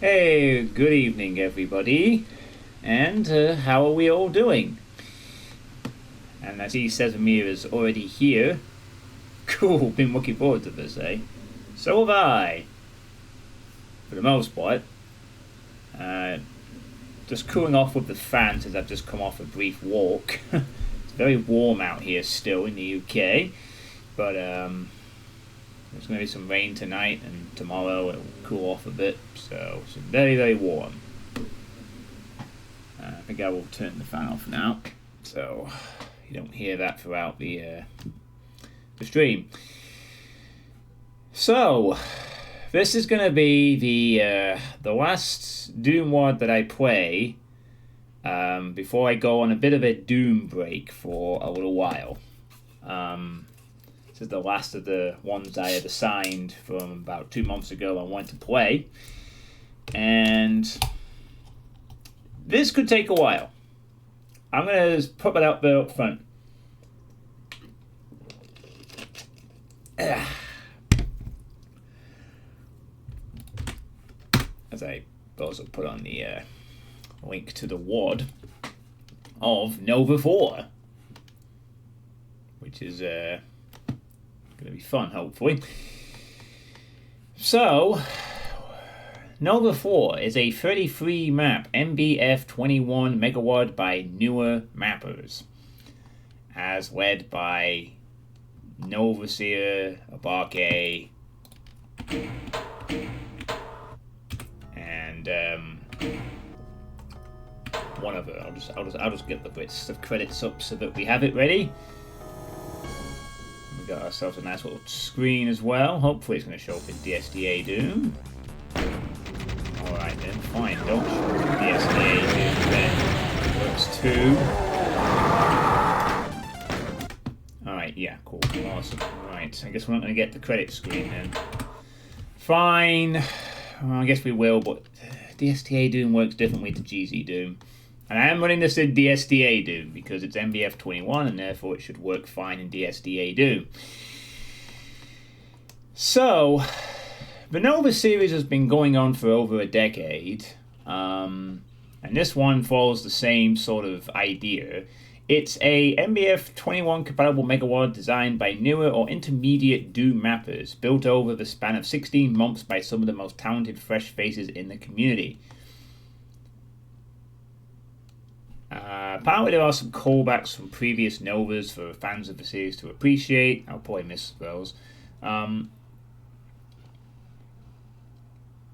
Hey, good evening, everybody. And how are we all doing? And I see Sesamir is already here. Cool, been looking forward to this, eh? So have I. For the most part. Uh, just cooling off with the fans as I've just come off a brief walk. It's very warm out here still in the UK. But there's going to be some rain tonight, and tomorrow it'll cool off a bit. So it's very, very warm. I think I will turn the fan off now, so you don't hear that throughout the stream. So this is going to be the last Doom WOD that I play before I go on a bit of a Doom break for a little while. This is the last of the ones I had assigned from about 2 months ago I wanted to play, and this could take a while. I'm going to just put that out there up front. As I also put on the link to the WOD of Nova 4, which is going to be fun, hopefully. So, Nova 4 is a 33 map MBF 21 MW by newer mappers, as led by Novaseer, Abarke, and one other. I'll just get the bits of credits up so that we have it ready. We got ourselves a nice little screen as well. Hopefully it's going to show up in DSDA-Doom. Alright then, fine, don't show up in DSDA-Doom then. Works too. Alright, yeah, cool, awesome. Right, I guess we're not going to get the credit screen then. Fine. Well, I guess we will, but DSDA-Doom works differently to GZ-Doom. And I am running this in DSDA-Doom because it's MBF 21 and therefore it should work fine in DSDA-Doom. So, the Nova series has been going on for over a decade, and this one follows the same sort of idea. It's a MBF 21 compatible MegaWOD designed by newer or intermediate Doom mappers, built over the span of 16 months by some of the most talented fresh faces in the community. Apparently there are some callbacks from previous Novas for fans of the series to appreciate. I'll probably miss those.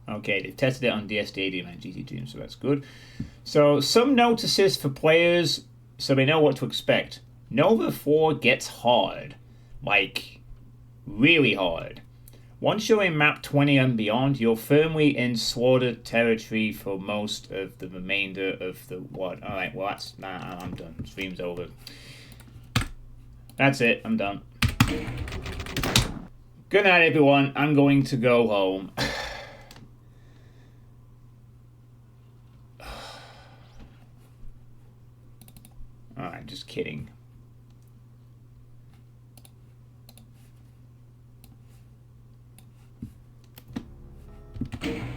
Okay, they've tested it on DSDA-Doom and GZ-Doom, so that's good. So, some notices for players so they know what to expect. Nova 4 gets hard. Like, really hard. Once you're in map 20 and beyond, you're firmly in slaughter territory for most of the remainder of the WOD. Alright, well I'm done. Stream's over. That's it, I'm done. Good night everyone, I'm going to go home. Alright, just kidding.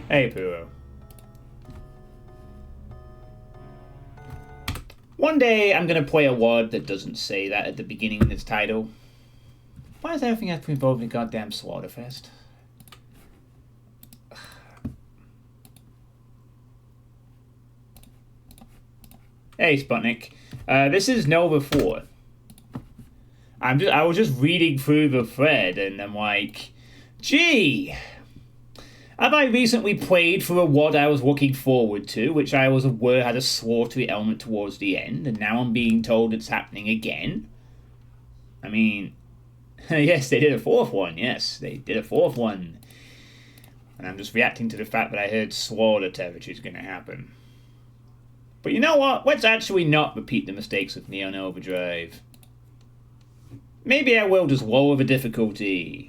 Hey, Puro. One day I'm going to play a WOD that doesn't say that at the beginning of its title. Why does everything have to be involved in a goddamn Slaughterfest? Hey, Sputnik. This is Nova 4. I was just reading through the thread and I'm like, gee, have I recently played for a WOD I was looking forward to, which I was aware had a slaughtery element towards the end, and now I'm being told it's happening again? I mean, yes, they did a fourth one. Yes, they did a fourth one. And I'm just reacting to the fact that I heard slaughter territory is going to happen. But you know what? Let's actually not repeat the mistakes of Neon Overdrive. Maybe I will just lower the difficulty.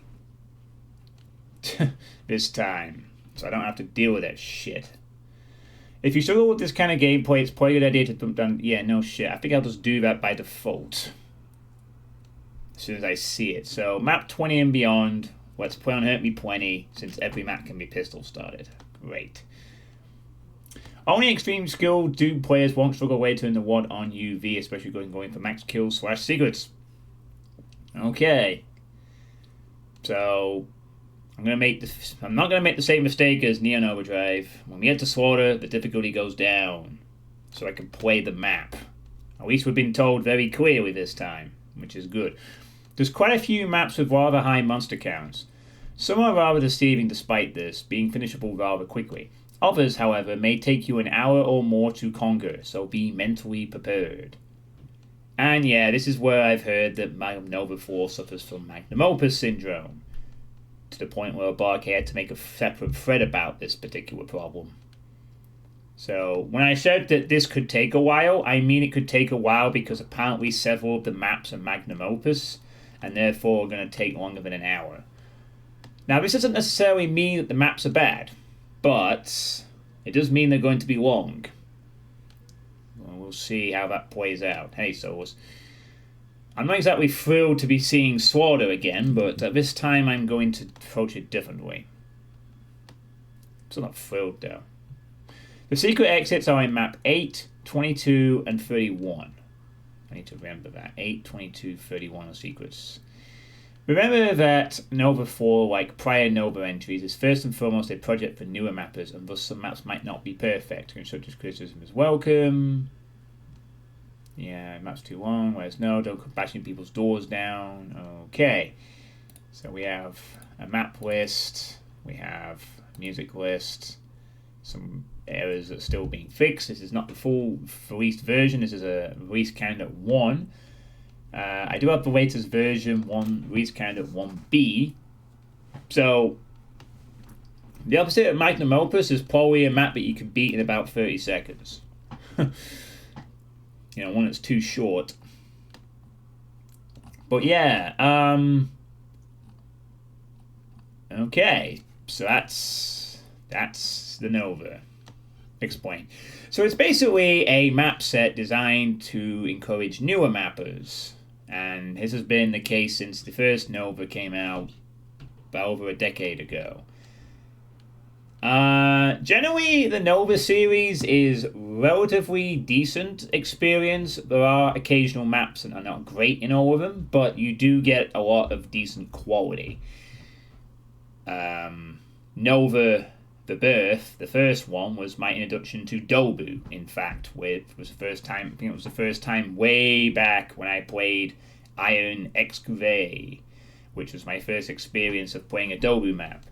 This time, so I don't have to deal with that shit. If you struggle with this kind of gameplay, it's probably a good idea to put down. Yeah, no shit. I think I'll just do that by default as soon as I see it. So map 20 and beyond. Let's play on Hurt Me Plenty, since every map can be pistol started. Great. Only extreme skill Doom players won't struggle way to turn the WAD on UV, especially going for max kills / secrets. Okay. So I'm not gonna make the same mistake as Neon Overdrive. When we get to Slaughter, the difficulty goes down, so I can play the map. At least we've been told very clearly this time, which is good. There's quite a few maps with rather high monster counts. Some are rather deceiving despite this, being finishable rather quickly. Others, however, may take you an hour or more to conquer, so be mentally prepared. And yeah, this is where I've heard that Nova 4 suffers from magnum opus syndrome, to the point where Bark had to make a separate thread about this particular problem. So when I said that this could take a while, I mean it could take a while because apparently several of the maps are magnum opus, and therefore are going to take longer than an hour. Now this doesn't necessarily mean that the maps are bad, but it does mean they're going to be long. Well, we'll see how that plays out. Hey, so I'm not exactly thrilled to be seeing Slaughter again, but at this time I'm going to approach it differently. Still not thrilled though. The secret exits are in map 8, 22, and 31. I need to remember that. 8, 22, 31 are secrets. Remember that Nova 4, like prior Nova entries, is first and foremost a project for newer mappers, and thus some maps might not be perfect. Constructive criticism is welcome. Yeah, maps too long, whereas no, don't come bashing people's doors down. Okay. So we have a map list, we have a music list, some errors that are still being fixed. This is not the full released version, this is a release candidate 1. I do have the latest version 1, release candidate 1B. So the opposite of magnum opus is probably a map that you can beat in about 30 seconds. You know, one that's too short. But yeah, okay, so that's the Nova. Explain. So it's basically a map set designed to encourage newer mappers, and this has been the case since the first Nova came out about over a decade ago. Generally, the Nova series is relatively decent experience. There are occasional maps that are not great in all of them, but you do get a lot of decent quality. Nova The Birth, the first one, was my introduction to Dobu, in fact, which was the first time, I think it was the first time way back when I played Iron Excavate, which was my first experience of playing a Dobu map.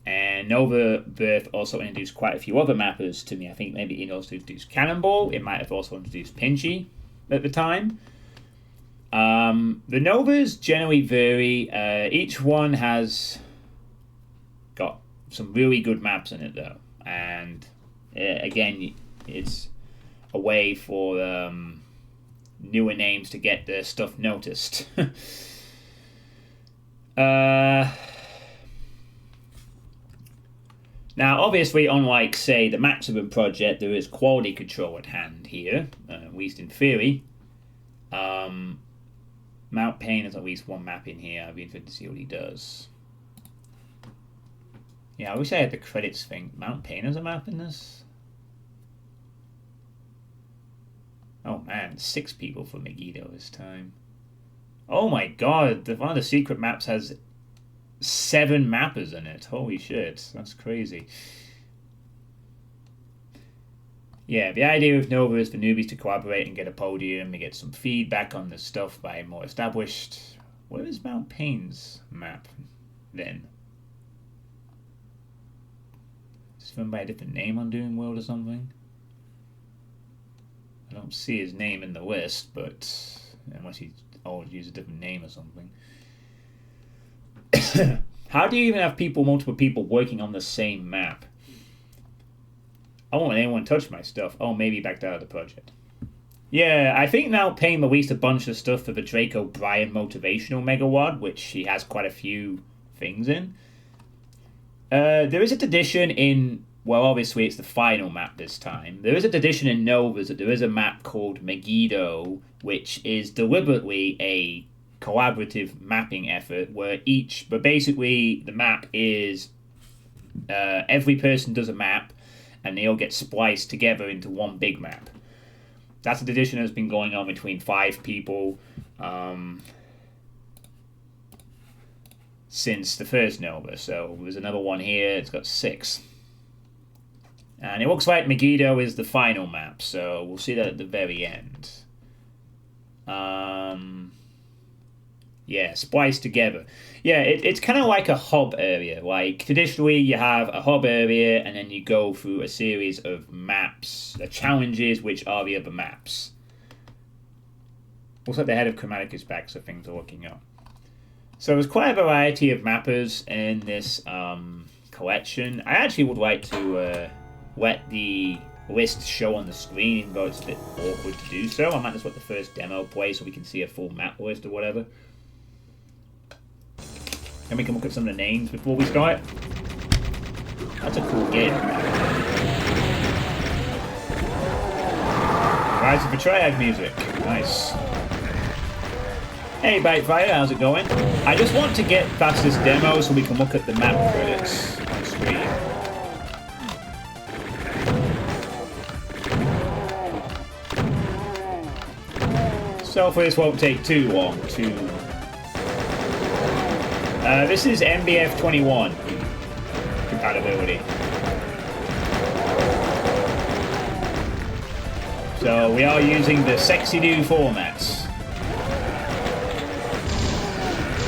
And Nova Birth also introduced quite a few other mappers to me. I think maybe it also introduced Cannonball. It might have also introduced Pinchy at the time. The Novas generally vary. Each one has got some really good maps in it, though. And again, it's a way for newer names to get their stuff noticed. Now, obviously, unlike, say, the Maximum Project, there is quality control at hand here, at least in theory. Mount Pain has at least one map in here. I'd be interested to see what he does. Yeah, I wish I had the credits thing. Mount Pain has a map in this? Oh man, 6 people for Megiddo this time. Oh my god, one of the secret maps has 7 mappers in it. Holy shit, that's crazy. Yeah, the idea of Nova is for newbies to collaborate and get a podium and get some feedback on the stuff by more established. Where is Mount Pain's map then? Is it run by a different name on Doom World or something? I don't see his name in the list, but unless he always used a different name or something. How do you even have multiple people working on the same map? I won't let anyone touch my stuff. Oh, maybe backed out of the project. Yeah, I think now Payne released a bunch of stuff for the Drake O'Brien Motivational Megawad, which he has quite a few things in. There is a tradition in, well, obviously it's the final map this time. There is a tradition in Novas that there is a map called Megiddo, which is deliberately a collaborative mapping effort but basically the map is every person does a map, and they all get spliced together into one big map. That's a tradition that's been going on between 5 people since the first Nova. So there's another one here. It's got 6. And it looks like Megiddo is the final map, so we'll see that at the very end. Yeah, spliced together. Yeah, it's kind of like a hub area. Like, traditionally, you have a hub area, and then you go through a series of maps, challenges, which are the other maps. Looks like the head of Chromatic is back, so things are looking up. So there's quite a variety of mappers in this collection. I actually would like to let the list show on the screen, even though it's a bit awkward to do so. I might just let the first demo play so we can see a full map list or whatever. And we can look at some of the names before we start. That's a cool game. Rise of the Triad music. Nice. Hey Bitefire, how's it going? I just want to get past this demo so we can look at the map credits on screen. So hopefully this won't take too long to... this is MBF 21 compatibility. So we are using the Sexy Do formats.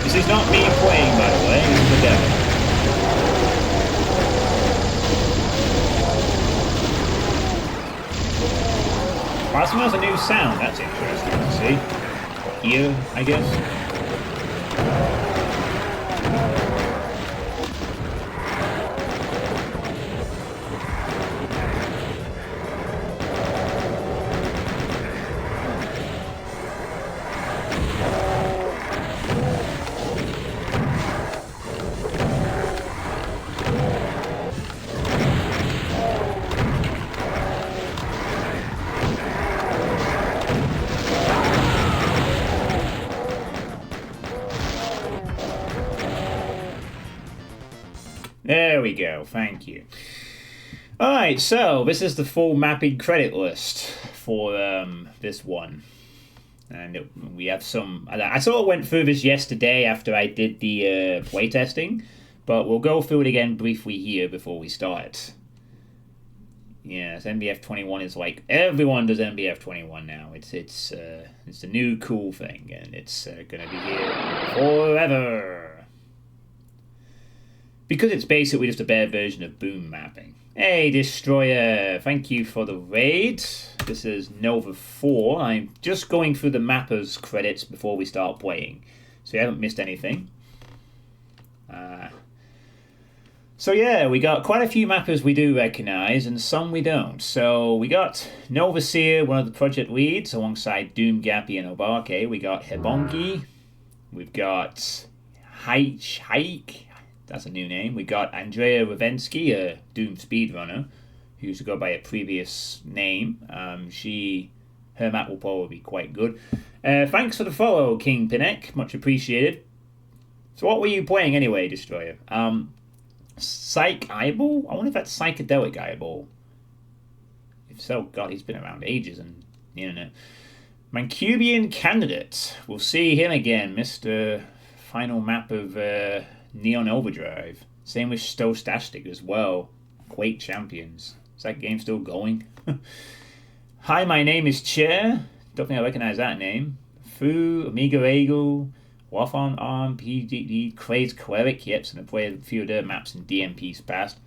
This is not me playing, by the way, this is the demo. Awesome has a new sound, that's interesting to see. Here, I guess. There we go, thank you. Alright, so this is the full mapping credit list for this one. And we have some... I sort of went through this yesterday after I did the playtesting, but we'll go through it again briefly here before we start. Yes, MBF 21 is like... Everyone does MBF 21 now. It's the new cool thing, and it's going to be here forever. Because it's basically just a better version of boom mapping. Hey, Destroyer, thank you for the raid. This is Nova 4. I'm just going through the mappers credits before we start playing, so you haven't missed anything. So yeah, we got quite a few mappers we do recognize, and some we don't. So we got Nova Seer, one of the project leads, alongside Doom, Gappy, and Obake. We got Hebongi. We've got Hike. That's a new name. We got Andrea Ravensky, a Doom speedrunner, who used to go by a previous name. Her map will probably be quite good. Thanks for the follow, King Pinnock. Much appreciated. So what were you playing anyway, Destroyer? Psych Eyeball? I wonder if that's Psychedelic Eyeball. If so, God, he's been around ages and the internet. Mancubian Candidate. We'll see him again, Mr. Final map of... Neon Overdrive. Same with Stostastic as well. Quake Champions. Is that game still going? Hi, my name is Chair. Don't think I recognize that name. Fu, Amiga Eagle, Wafon Arm, PDD, Crazed Cleric. Yep, so I played a few of their maps in DMP's past.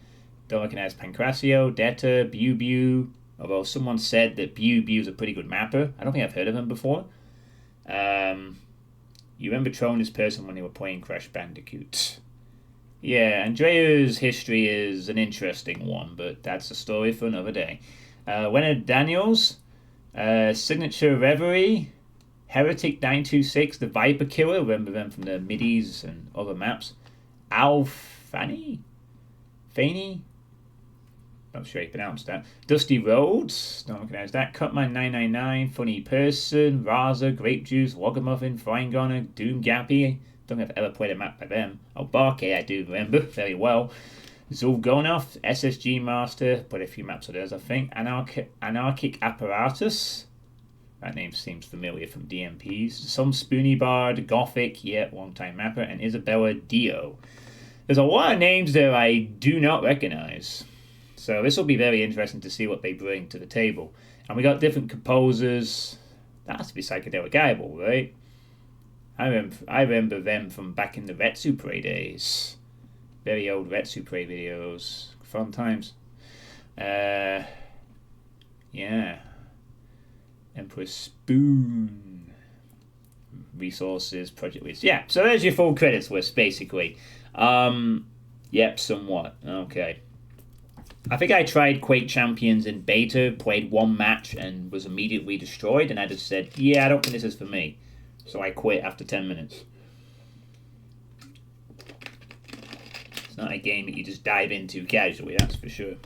Don't recognize Pancrasio, Detta, Bew. Although someone said that Bew is a pretty good mapper. I don't think I've heard of him before. You remember trolling this person when they were playing Crash Bandicoot. Yeah, Andrea's history is an interesting one, but that's a story for another day. Leonard Daniels, Signature Reverie, Heretic 926, The Viper Killer, remember them from the middies and other maps. Al Fanny? Not sure how you pronounce that. Dusty Roads, don't recognize that. Cutman 999, Funny Person, Raza, Grape Juice, Wagamuffin, Flying Gunner, Doom Gappy. Don't think I've ever played a map by them. Obake, I do remember very well. Zulgonov, SSG Master, but a few maps of theirs, I think. Anarchic Apparatus. That name seems familiar from DMPs. Some Spoony Bard, Gothic, one-time mapper, and Isabella Dio. There's a lot of names there I do not recognize. So this will be very interesting to see what they bring to the table. And we got different composers. That has to be Psychedelic Eyeball, right? I remember them from back in the Retsupre days. Very old Retsupre videos. Fun times. Yeah. Empress Spoon. Resources, project list. Yeah, so there's your full credits list, basically. Yep, somewhat. Okay. I think I tried Quake Champions in beta, played one match, and was immediately destroyed, and I just said, yeah, I don't think this is for me. So I quit after 10 minutes. It's not a game that you just dive into casually, that's for sure.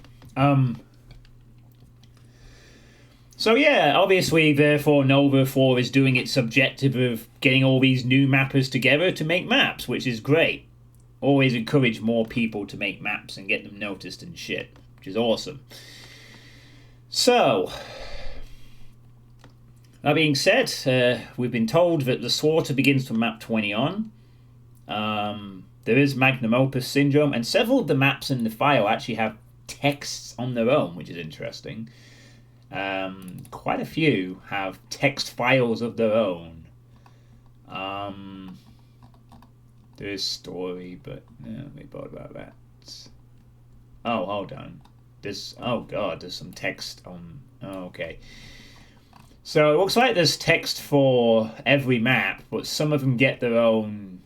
So yeah, obviously, therefore, Nova 4 is doing its objective of getting all these new mappers together to make maps, which is great. Always encourage more people to make maps and get them noticed and shit, which is awesome. So, that being said, we've been told that the slaughter begins from map 20 on. There is Magnum Opus Syndrome, and several of the maps in the file actually have texts on their own, which is interesting. Quite a few have text files of their own. There's story, but we thought about that. Oh, hold on. There's some text on. Oh, okay. So it looks like there's text for every map, but some of them get their own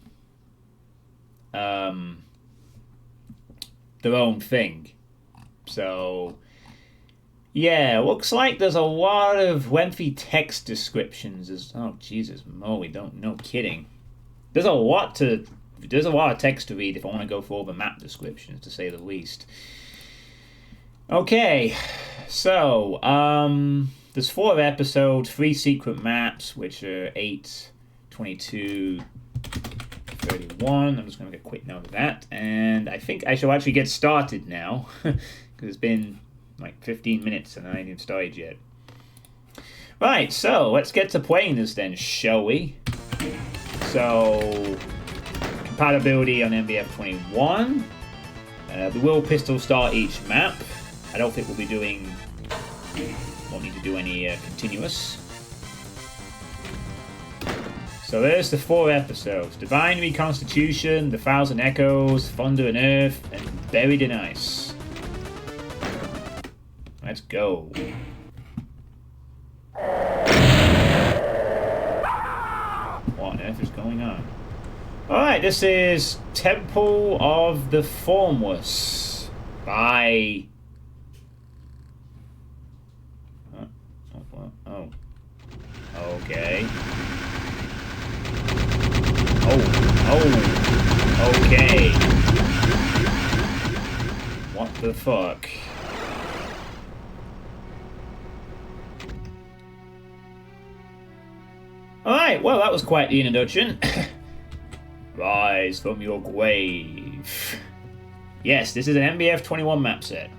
thing. So yeah, looks like there's a lot of lengthy text descriptions. Oh, Jesus, moly, no kidding. There's a lot of text to read if I want to go for all the map descriptions, to say the least. Okay, so there's 4 episodes, 3 secret maps, which are 8, 22, 31. I'm just going to make a quick note of that, and I think I shall actually get started now, because it's been like 15 minutes and I ain't even started yet. Right, so let's get to playing this then, shall we? So, compatibility on MBF 21. We will pistol start each map. I don't think won't need to do any continuous. So there's the 4 episodes. Divine Reconstitution, The Thousand Echoes, Thunder and Earth, and Buried in Ice. Let's go. What on earth is going on? Alright, this is Temple of the Formless by... Oh. Okay. Okay. What the fuck? Alright, well, that was quite the introduction. Rise from your grave. Yes, this is an MBF 21 map set.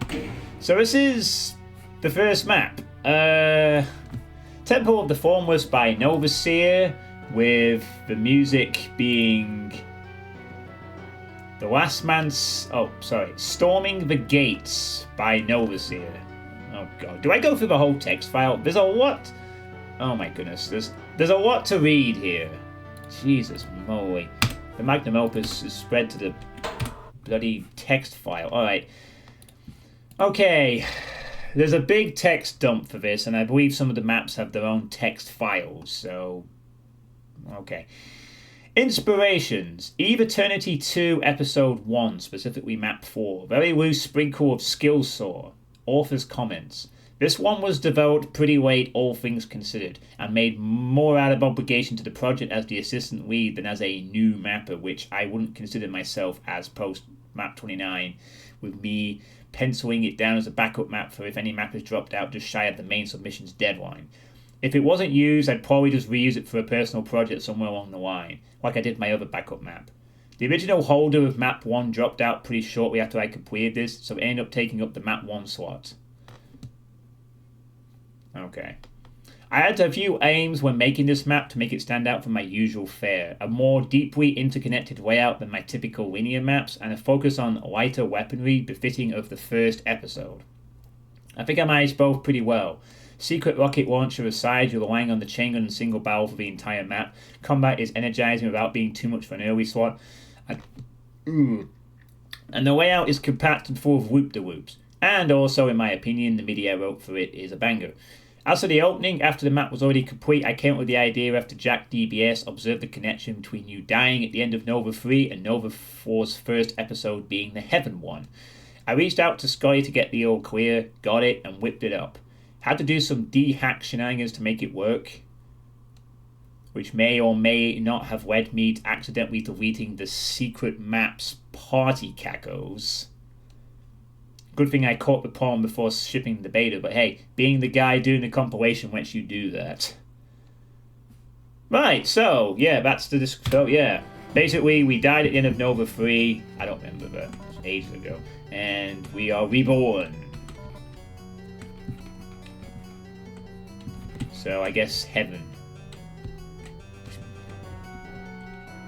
So this is the first map. Temple of the Formless by Novaseer, with the music being The Last Man's... Storming the Gates by Novaseer. Oh god, do I go through the whole text file? There's a lot... Oh my goodness, there's a lot to read here. Jesus moly. The Magnum Opus is spread to the bloody text file. Alright. Okay. There's a big text dump for this, and I believe some of the maps have their own text files, so... Okay. Inspirations. Eve Eternity 2, Episode 1, specifically Map 4. Very loose sprinkle of skill saw. Author's comments. This one was developed pretty late, all things considered, and made more out of obligation to the project as the assistant lead than as a new mapper, which I wouldn't consider myself as post Map 29, with me penciling it down as a backup map for if any map is dropped out just shy of the main submission's deadline. If it wasn't used, I'd probably just reuse it for a personal project somewhere along the line, like I did my other backup map. The original holder of map 1 dropped out pretty shortly after I completed this, so it ended up taking up the map 1 slot. Okay. I had a few aims when making this map to make it stand out from my usual fare. A more deeply interconnected layout than my typical linear maps, and a focus on lighter weaponry befitting of the first episode. I think I managed both pretty well. Secret rocket launcher aside, you're relying on the chain gun and single barrel for the entire map. Combat is energizing without being too much for an early slot. And the layout is compact and full of whoop-de-whoops. And also, in my opinion, the MIDI I wrote for it is a banger. As for the opening, after the map was already complete, I came up with the idea after Jack DBS observed the connection between you dying at the end of Nova 3 and Nova 4's first episode being the Heaven one. I reached out to Scotty to get the all clear, got it, and whipped it up. Had to do some D-hack shenanigans to make it work, which may or may not have led me to accidentally deleting the secret map's party cacos. Good thing I caught the problem before shipping the beta, but hey, being the guy doing the compilation lets you do that. Right, so, yeah, that's the... So, yeah. Basically, we died at the end of Nova 3. I don't remember, but it was ages ago. And we are reborn. So, I guess heaven.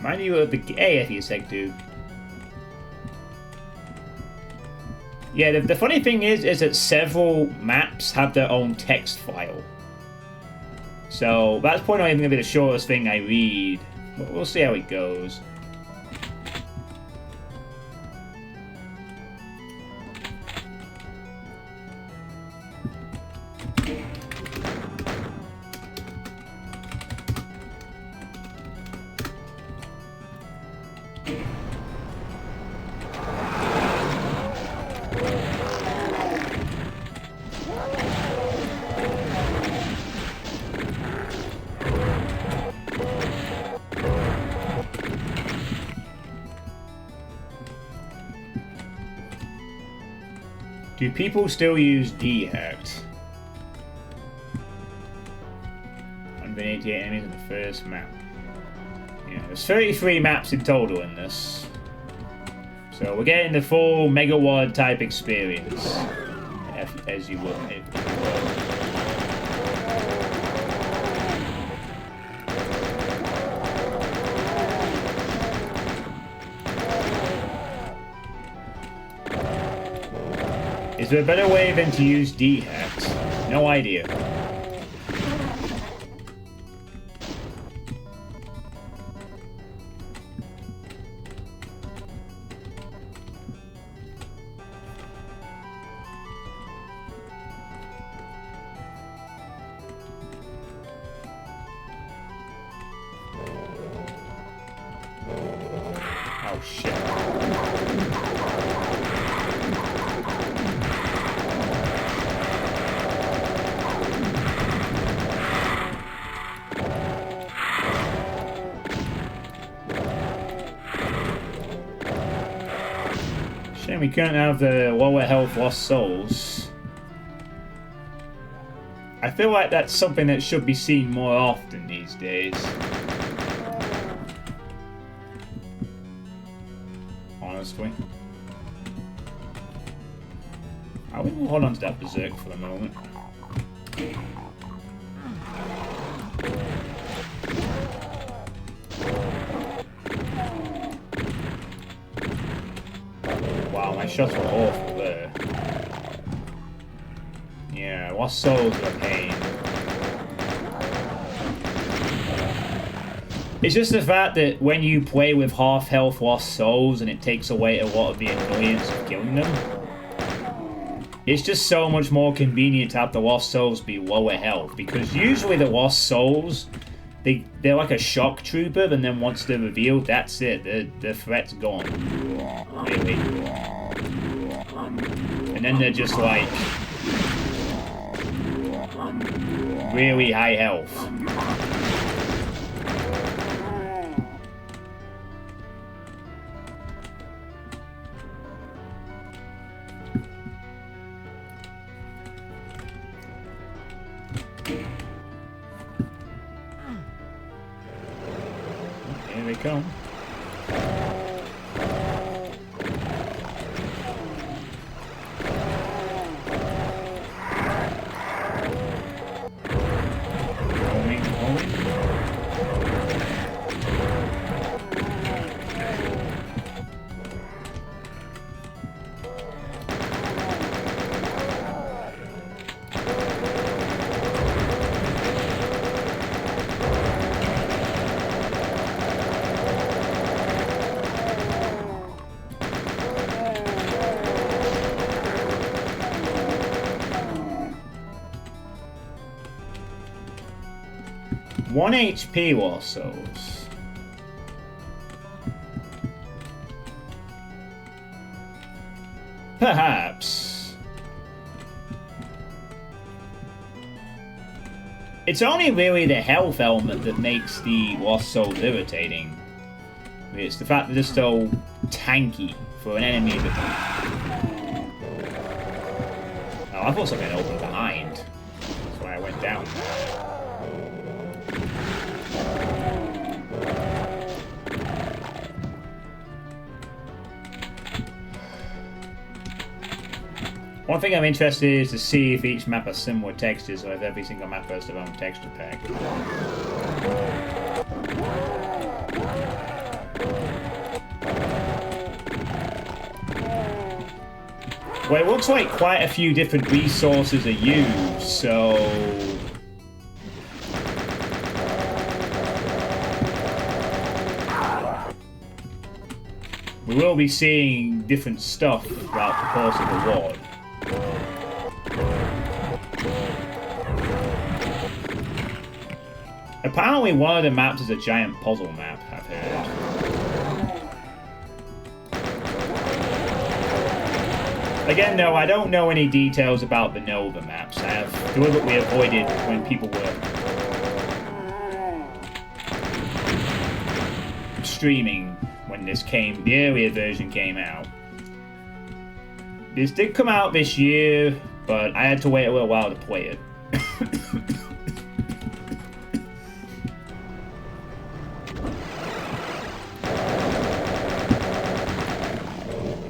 Mind you of the... Hey, F you a sec, dude. Yeah, the funny thing is that several maps have their own text file. So, that's probably not even going to be the shortest thing I read. But we'll see how it goes. Do people still use D-hacked? 188 enemies in the first map. Yeah, there's 33 maps in total in this. So we're getting the full Megawad type experience. As you would. Is there a better way than to use D-hacks? No idea. Oh shit. Shame we can't have the lower health lost souls. I feel like that's something that should be seen more often these days. Honestly. I will hold on to that berserk for a moment. Wow, my shots were awful there. Yeah, lost souls are a pain. It's just the fact that when you play with half health lost souls and it takes away a lot of the annoyance of killing them, it's just so much more convenient to have the lost souls be lower health, because usually the lost souls, they're like a shock trooper, and then once they're revealed, that's it. The threat's gone. Really. And then they're just like really high health. Here they come. 1 HP or souls. Perhaps. It's only really the health element that makes the lost souls irritating. It's the fact that they're so tanky for an enemy that... Oh, I thought something opened behind. That's why I went down. One thing I'm interested in is to see if each map has similar textures or if every single map has their own texture pack. Well, it looks like quite a few different resources are used, so... we will be seeing different stuff throughout the course of the war. Apparently one of the maps is a giant puzzle map, I've heard. Again, though, I don't know any details about the Nova maps. I have deliberately avoided when people were streaming when this came, the earlier version came out. This did come out this year, but I had to wait a little while to play it.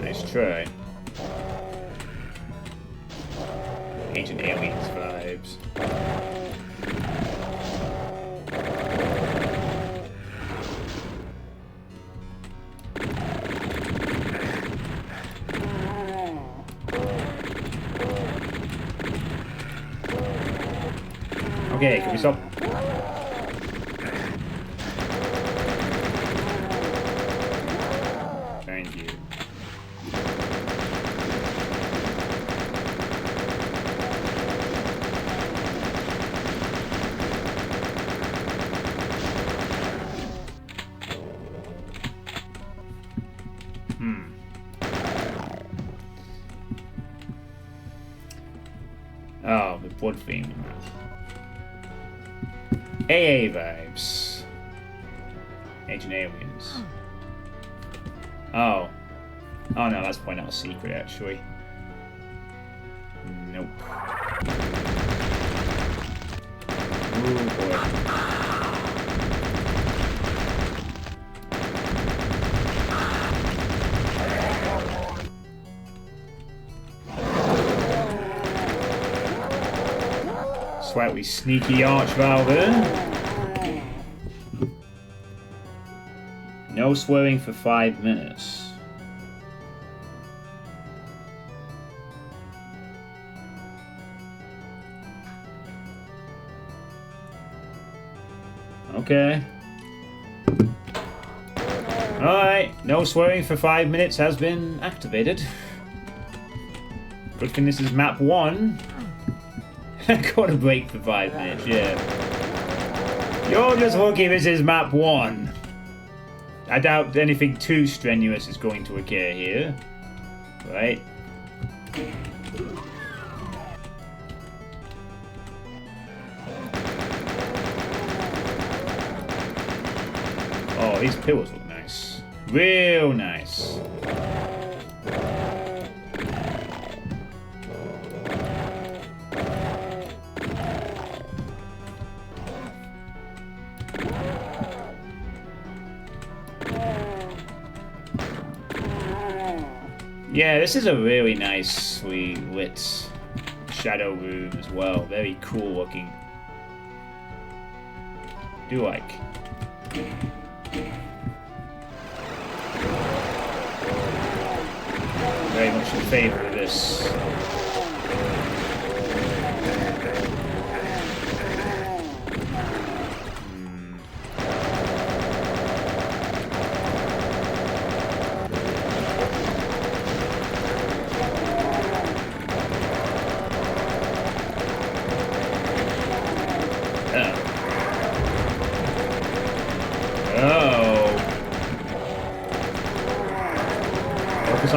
Nice try. Ancient Aliens vibes. Okay, can we stop? Thank you. Oh, the blood theme. AA vibes. Ancient Aliens. Oh. Oh no, that's probably not a secret, actually. Nope. Ooh, boy. Slightly sneaky arch valve there. No swearing for 5 minutes. Okay. Alright, no swearing for 5 minutes has been activated. Good thing this is map 1. Got a break for 5 minutes, yeah. You're just lucky this is map 1. I doubt anything too strenuous is going to occur here. Right? Oh, these pillars look nice. Real nice. Yeah, this is a really nicely lit shadow room as well. Very cool looking. Do like. Very much in favor of this.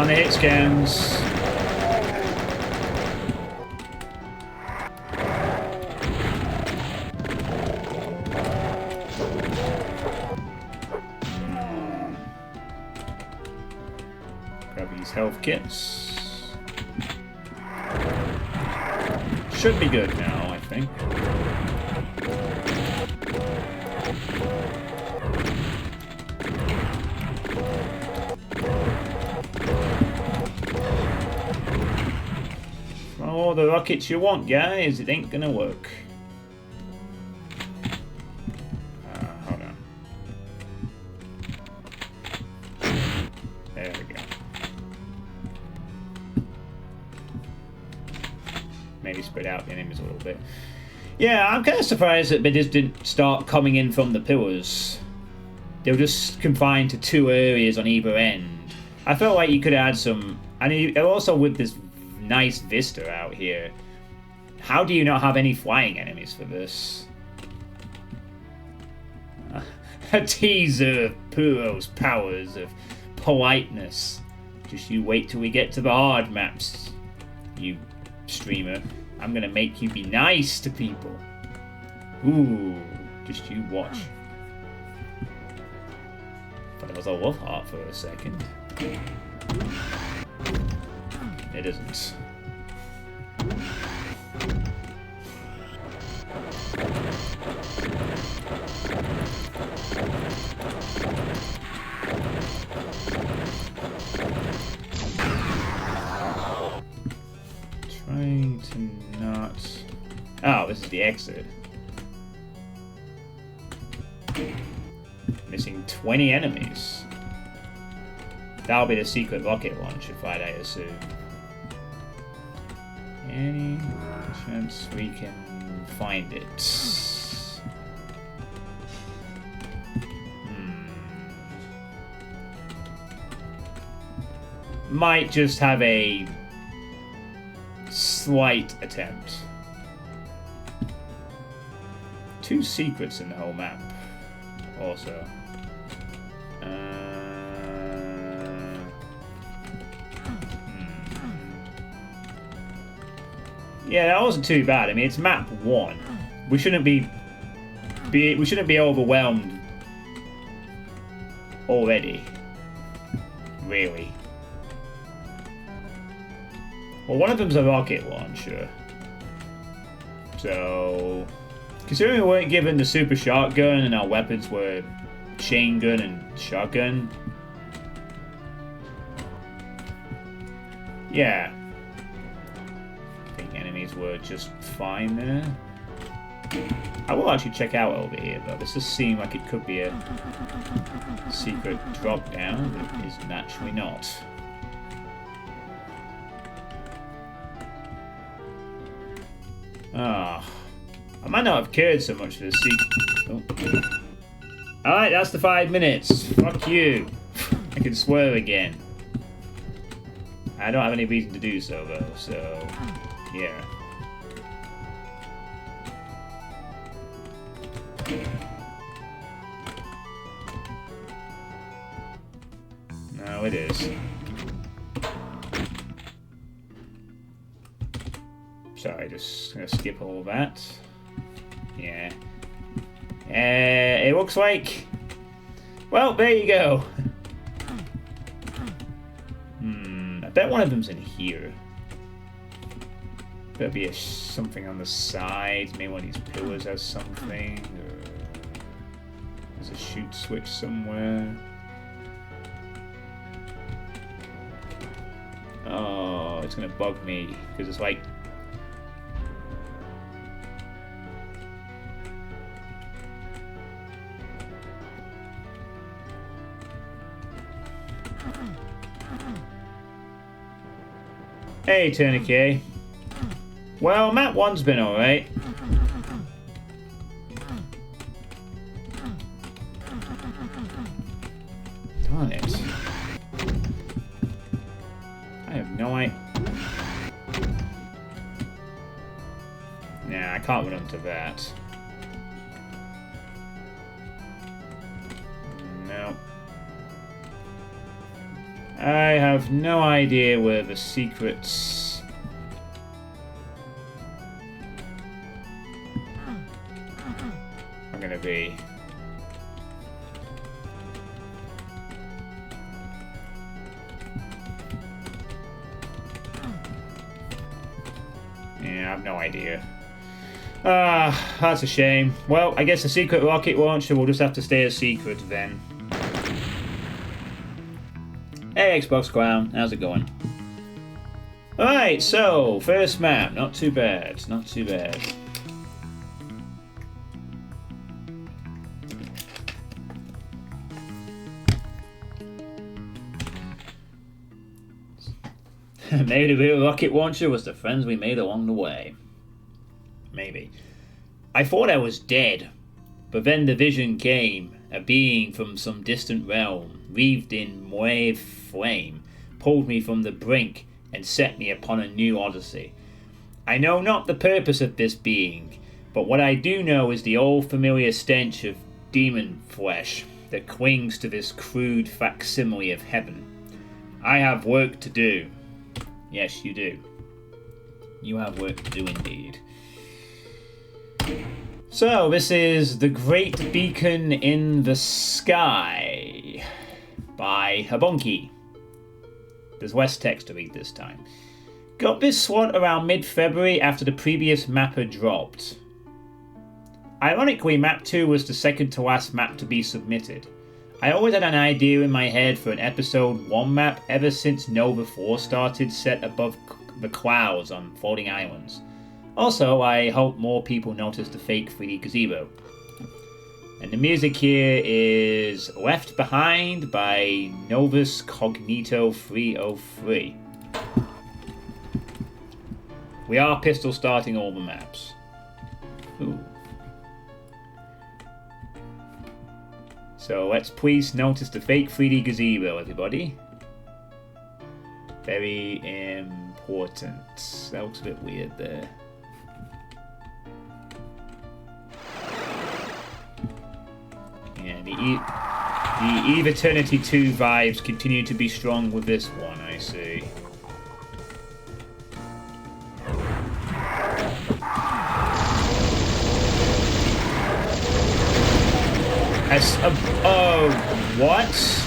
on the hit scans. Grab these health kits. Should be good now, I think. All the rockets you want, guys. It ain't gonna work. Hold on. There we go. Maybe spread out the enemies a little bit. Yeah, I'm kind of surprised that they just didn't start coming in from the pillars. They were just confined to 2 areas on either end. I felt like you could add some... And also with this nice vista out here, how do you not have any flying enemies for this? A teaser of Puro's powers of politeness. Just you wait till we get to the hard maps, you streamer. I'm gonna make you be nice to people. Ooh, just you watch. But it was a love heart for a second. It isn't. Trying to not... Oh, this is the exit. Missing 20 enemies. That'll be the secret rocket launcher fight, I assume. Any chance we can find it? Might just have a slight attempt. 2 secrets in the whole map, also. Yeah, that wasn't too bad. I mean, it's map 1. We shouldn't be overwhelmed already. Really. Well, one of them's a rocket launcher. So, considering we weren't given the super shotgun and our weapons were chain gun and shotgun. Yeah. Were just fine there. I will actually check out over here, though. This does seem like it could be a secret drop down, but it is naturally not. Ah, I might not have cared so much for the secret. Oh. Alright, that's the 5 minutes. Fuck you. I can swear again. I don't have any reason to do so, though, so yeah. No, it is. Sorry, just gonna skip all that. Yeah. It looks like... Well, there you go. I bet one of them's in here. There'll be something on the sides. Maybe one of these pillars has something. Or there's a shoot switch somewhere. Oh, it's gonna bug me because it's like. Hey, Tourniquet. Well, map 1's been alright. Darn it. I have no idea. Nah, I can't run into that. No. I have no idea where the secrets... are gonna be. Yeah, I have no idea. That's a shame. Well, I guess the secret rocket launcher will just have to stay a secret then. Hey, Xbox Clown, how's it going? Alright, so, first map. Not too bad, not too bad. Maybe the real rocket launcher was the friends we made along the way. Maybe. I thought I was dead, but then the vision came. A being from some distant realm, wreathed in wave flame, pulled me from the brink and set me upon a new odyssey. I know not the purpose of this being, but what I do know is the old familiar stench of demon flesh that clings to this crude facsimile of heaven. I have work to do. Yes, you do. You have work to do indeed. So, this is The Great Beacon in the Sky by Habonki. There's less text to read this time. Got this slot around mid-February after the previous mapper dropped. Ironically, map 2 was the second to last map to be submitted. I always had an idea in my head for an episode 1 map ever since Nova 4 started, set above the clouds on floating islands. Also, I hope more people notice the fake 3D gazebo. And the music here is Left Behind by Novus Cognito 303. We are pistol starting all the maps. Ooh. So let's please notice the fake 3D gazebo, everybody. Very important. That looks a bit weird there. Yeah, the Eve Eternity 2 vibes continue to be strong with this one, I see. What?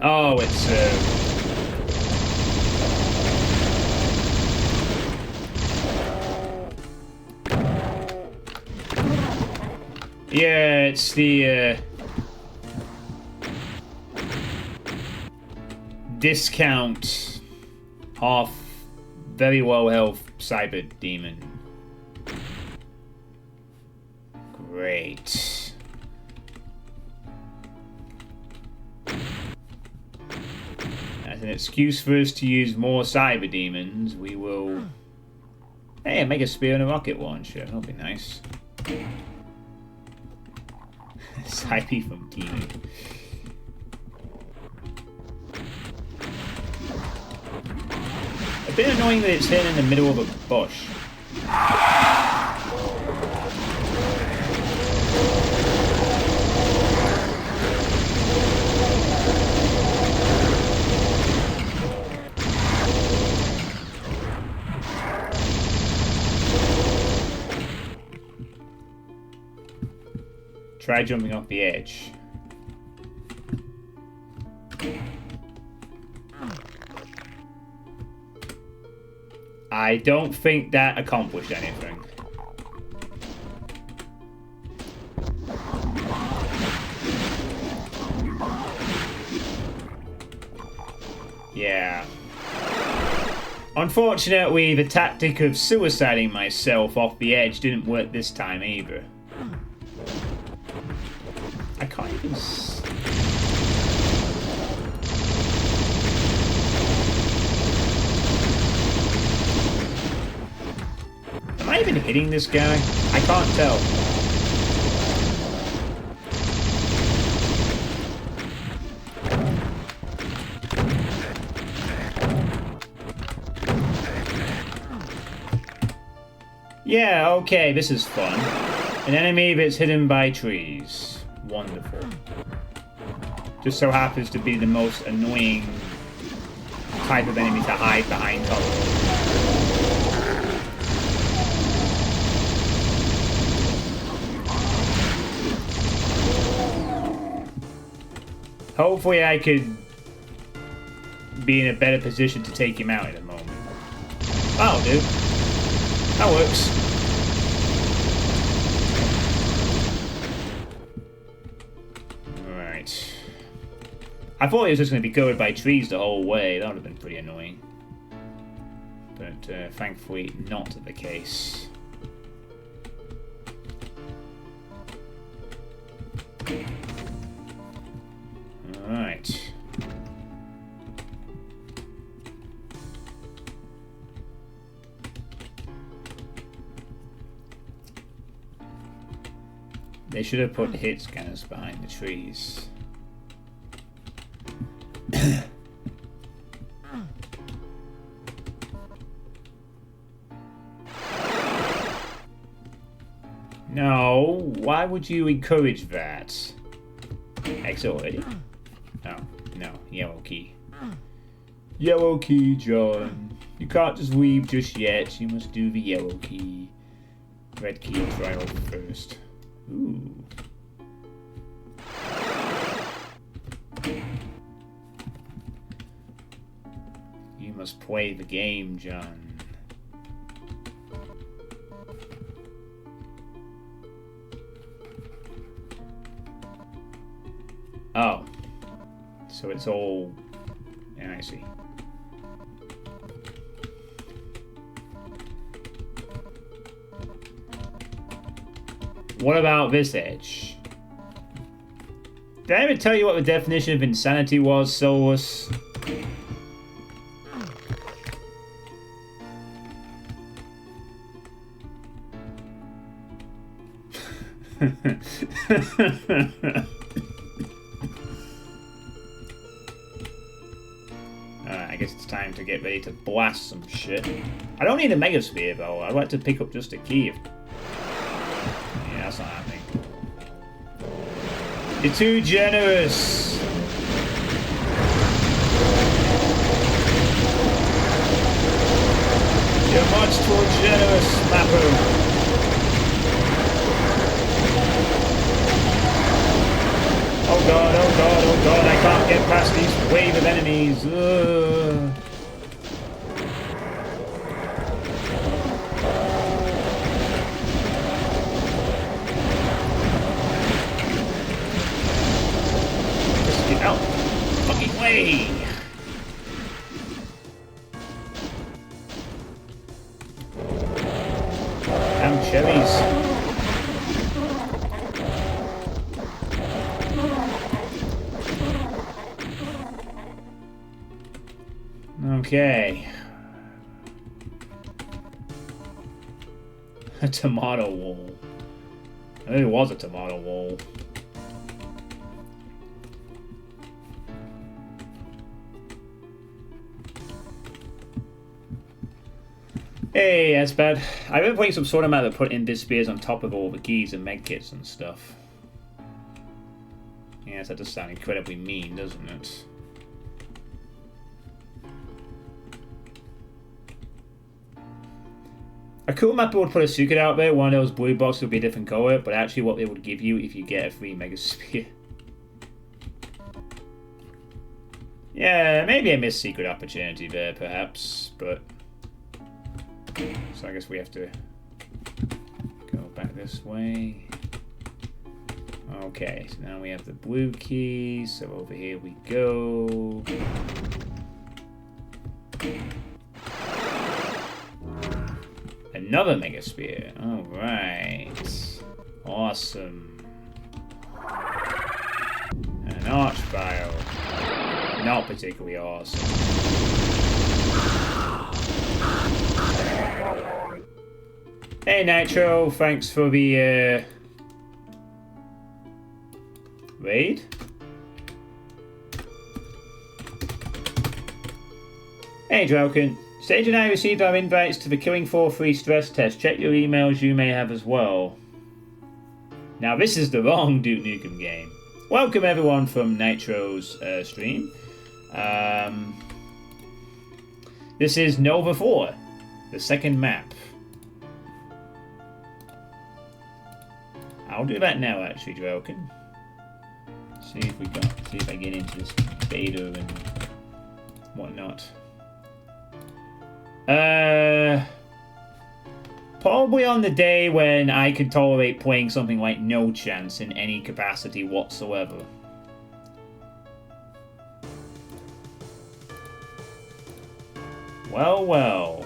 Oh, it's yeah, it's the discount half very low health cyber demon. Great. As an excuse for us to use more cyber demons, we will... Hey, make a spear and a rocket launcher. That'll be nice. Cyber from Demon. A bit annoying that it's hidden in the middle of a bush. Try jumping off the edge. I don't think that accomplished anything. Yeah. Unfortunately, the tactic of suiciding myself off the edge didn't work this time either. I can't even... Am I even hitting this guy? I can't tell. Yeah, okay, this is fun. An enemy that's hidden by trees. Wonderful. Just so happens to be the most annoying type of enemy to hide behind cover. Hopefully I could be in a better position to take him out in a moment. That'll do. That works. Alright. I thought he was just going to be covered by trees the whole way. That would have been pretty annoying. But thankfully not the case. Alright. They should have put hit scanners behind the trees. No, why would you encourage that? Exit already? Oh, no, yellow key. Yellow key, John. You can't just leave just yet. You must do the yellow key. Red key trial first. Ooh. You must play the game, John. Oh. So it's all... Yeah, I see. What about this edge? Did I ever tell you what the definition of insanity was, Solus? I guess it's time to get ready to blast some shit. I don't need a Mega Sphere though. I'd like to pick up just a key. Yeah, that's not happening. You're too generous. You're much too generous, Mapper. Oh god, oh god, oh god, I can't get past these wave of enemies. Ugh. Just get out. Fucking way. Damn cherries. Okay. A tomato wall. I think it was a tomato wall. Hey, that's bad. I've been playing some sort of map that put in this spears on top of all the keys and medkits and stuff. Yes, that does sound incredibly mean, doesn't it? A cool map would put a secret out there. One of those blue boxes would be a different color, but actually what they would give you if you get a free Mega Sphere. Yeah, maybe I missed secret opportunity there, perhaps, but... So I guess we have to go back this way. Okay, so now we have the blue key, so over here we go. Another Mega Sphere. Alright. Awesome. An Archbile. Not particularly awesome. Hey Nitro, thanks for the raid. Hey Drauken, Sage and I received our invites to the Killing Floor free stress test. Check your emails, you may have as well. Now this is the wrong Duke Nukem game. Welcome everyone from Nitro's stream. This is Nova 4, the second map. I'll do that now actually, Drelkin. See if I get into this beta and whatnot. Probably on the day when I could tolerate playing something like No Chance in any capacity whatsoever. Well, well.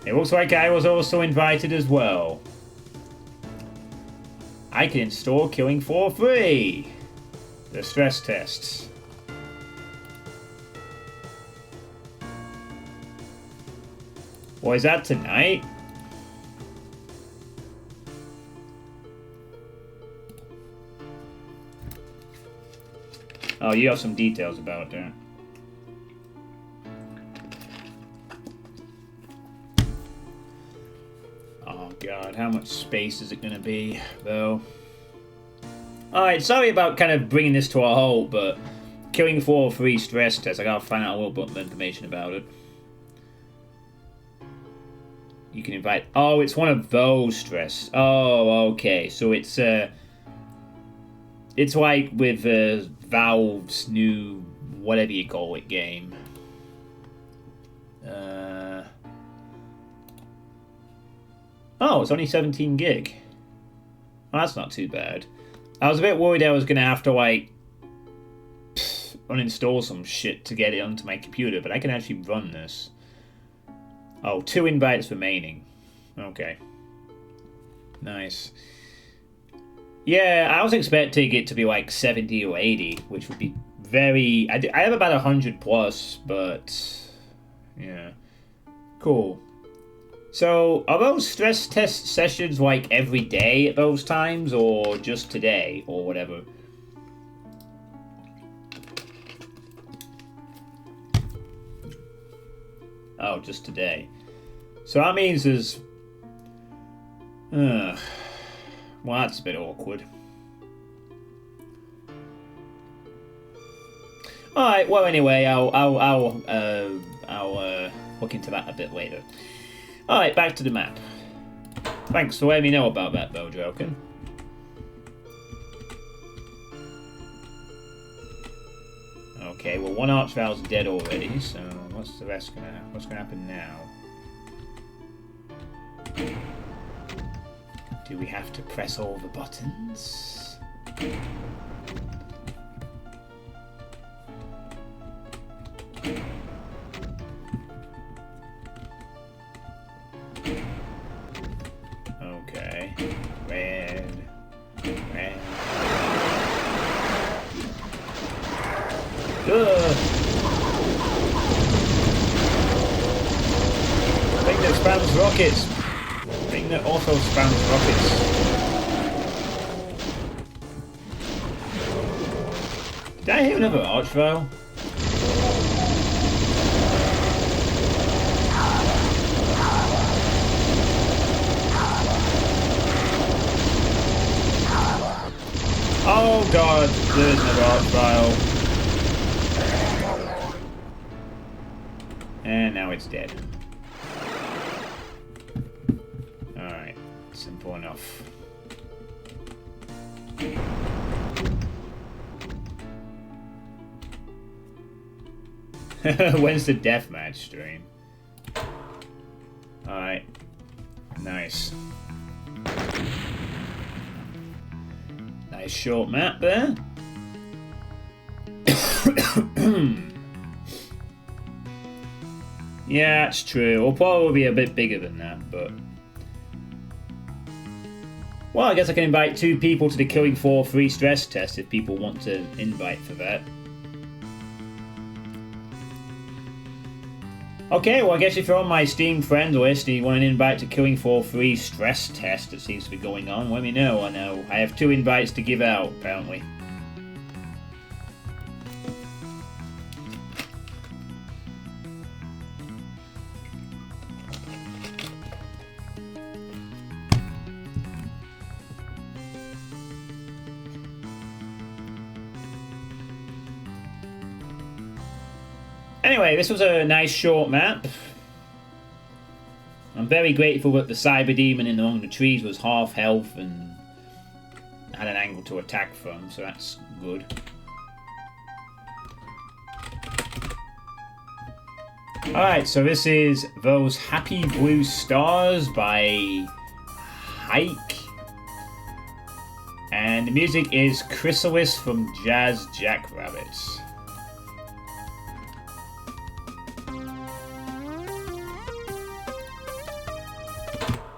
It looks like I was also invited as well. I can install Killing for free. The stress tests. Well, is that tonight? Oh, you have some details about that. Oh god, how much space is it gonna be, though? Alright, sorry about kind of bringing this to a halt, but Killing Floor free stress test, I gotta find out a little bit of information about it. You can invite... Oh, it's one of those stress... Oh, okay. So it's like with Valve's new... whatever you call it game. Oh, it's only 17 gig. Well, that's not too bad. I was a bit worried I was going to have to, like... uninstall some shit to get it onto my computer, but I can actually run this. Oh, 2 invites remaining. Okay. Nice. Yeah, I was expecting it to be like 70 or 80, which would be very... I have about 100 plus, but... yeah. Cool. So, are those stress test sessions like every day at those times, or just today, or whatever? Oh, just today. So that means there's... well, that's a bit awkward. Alright, well anyway, I'll look into that a bit later. Alright, back to the map. Thanks for letting me know about that though, Drelkin. Okay, well one Archval's dead already, so what's the rest what's gonna happen now? Do we have to press all the buttons? Okay. Red. Red. Ugh. Thing that spams rockets. Thing that also spams rockets. Did I hear another Archvile? Oh god, there's another Archvile. And now it's dead. Alright, simple enough. When's the deathmatch stream? Alright. Nice. Nice short map there. Yeah, it's true. It'll probably be a bit bigger than that, but... Well, I guess I can invite 2 people to the Killing Floor free stress test if people want to invite for that. Okay, well I guess if you're on my Steam friend list and you want an invite to Killing Floor free stress test that seems to be going on, let me know. I know I have 2 invites to give out, apparently. Anyway, this was a nice short map. I'm very grateful that the cyber demon in among the trees was half health and had an angle to attack from, so that's good. Alright, so this is Those Happy Blue Stars by Hike. And the music is Chrysalis from Jazz Jackrabbits.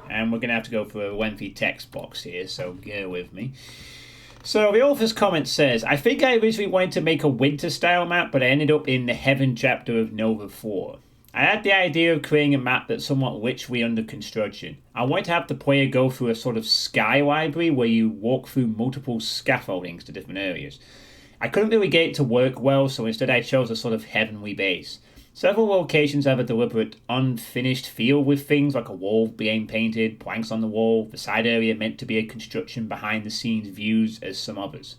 And we're going to have to go for a lengthy text box here, so bear with me. So the author's comment says, I think I originally wanted to make a winter style map, but I ended up in the Heaven chapter of Nova 4. I had the idea of creating a map that's somewhat literally under construction. I wanted to have the player go through a sort of sky library where you walk through multiple scaffoldings to different areas. I couldn't really get it to work well, so instead I chose a sort of heavenly base. Several locations have a deliberate, unfinished feel with things like a wall being painted, planks on the wall, the side area meant to be a construction behind the scenes views as some others.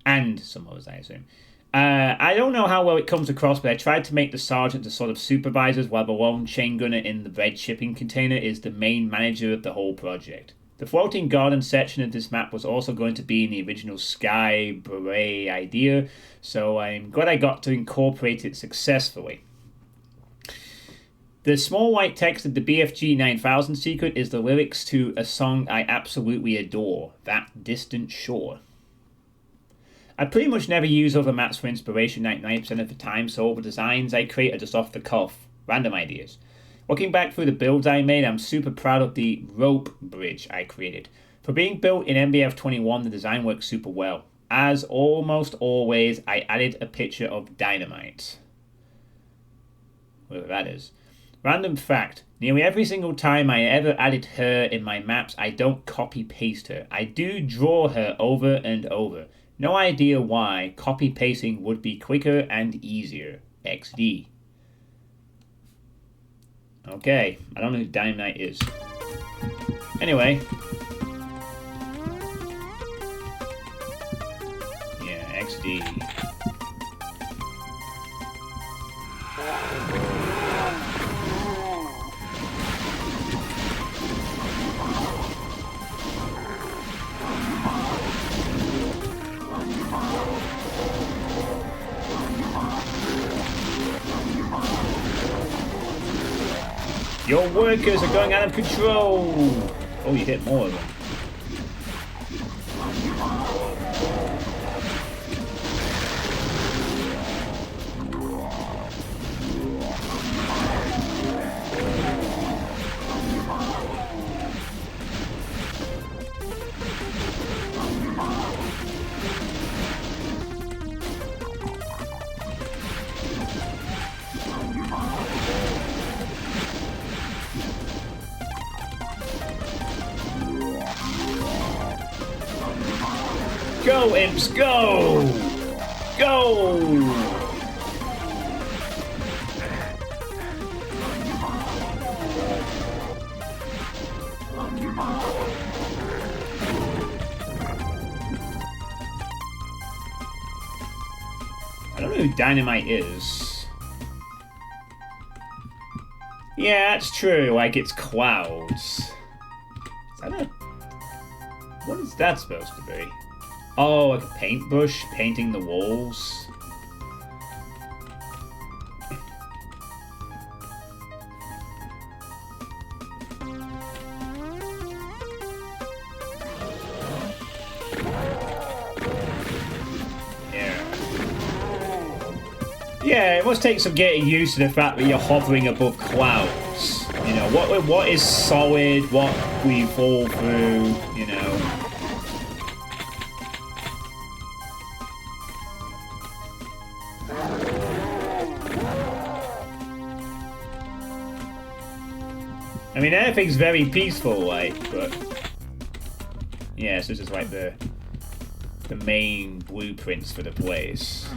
And some others, I assume. I don't know how well it comes across, but I tried to make the sergeant the sort of supervisors while the lone chain gunner in the red shipping container is the main manager of the whole project. The floating garden section of this map was also going to be in the original Sky Beret idea, so I'm glad I got to incorporate it successfully. The small white text of the BFG 9000 secret is the lyrics to a song I absolutely adore, That Distant Shore. I pretty much never use other maps for inspiration 99% of the time, so all the designs I create are just off the cuff, random ideas. Looking back through the builds I made, I'm super proud of the rope bridge I created. For being built in MBF 21, the design works super well. As almost always, I added a picture of dynamite. Whatever that is. Random fact, nearly every single time I ever added her in my maps, I don't copy-paste her. I do draw her over and over. No idea why. Copy-pasting would be quicker and easier. XD. Okay, I don't know who Dynamite is. Anyway. Yeah, XD. Your workers are going out of control! Oh, you hit more of them. Go, imps, go! Go! I don't know who Dynamite is. Yeah, that's true, like it's clouds. Is that a... What is that supposed to be? Oh, like a paintbrush painting the walls. Yeah, it must take some getting used to the fact that you're hovering above clouds. You know, what is solid, what we fall through, you know. I mean, everything's very peaceful, like, but... Yeah, so this is like the main blueprints for the place.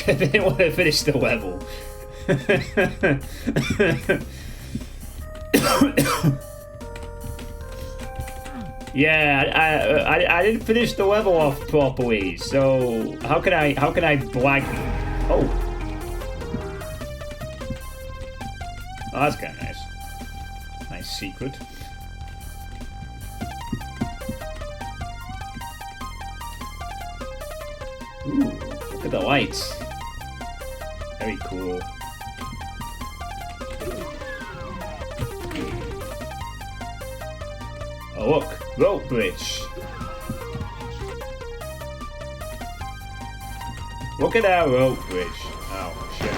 I didn't want to finish the level. Yeah, I didn't finish the level off properly, so how can I black? Oh, that's kind of nice. Nice secret. Ooh, look at the lights. Very cool. Oh look, rope bridge. Look at that rope bridge. Oh shit.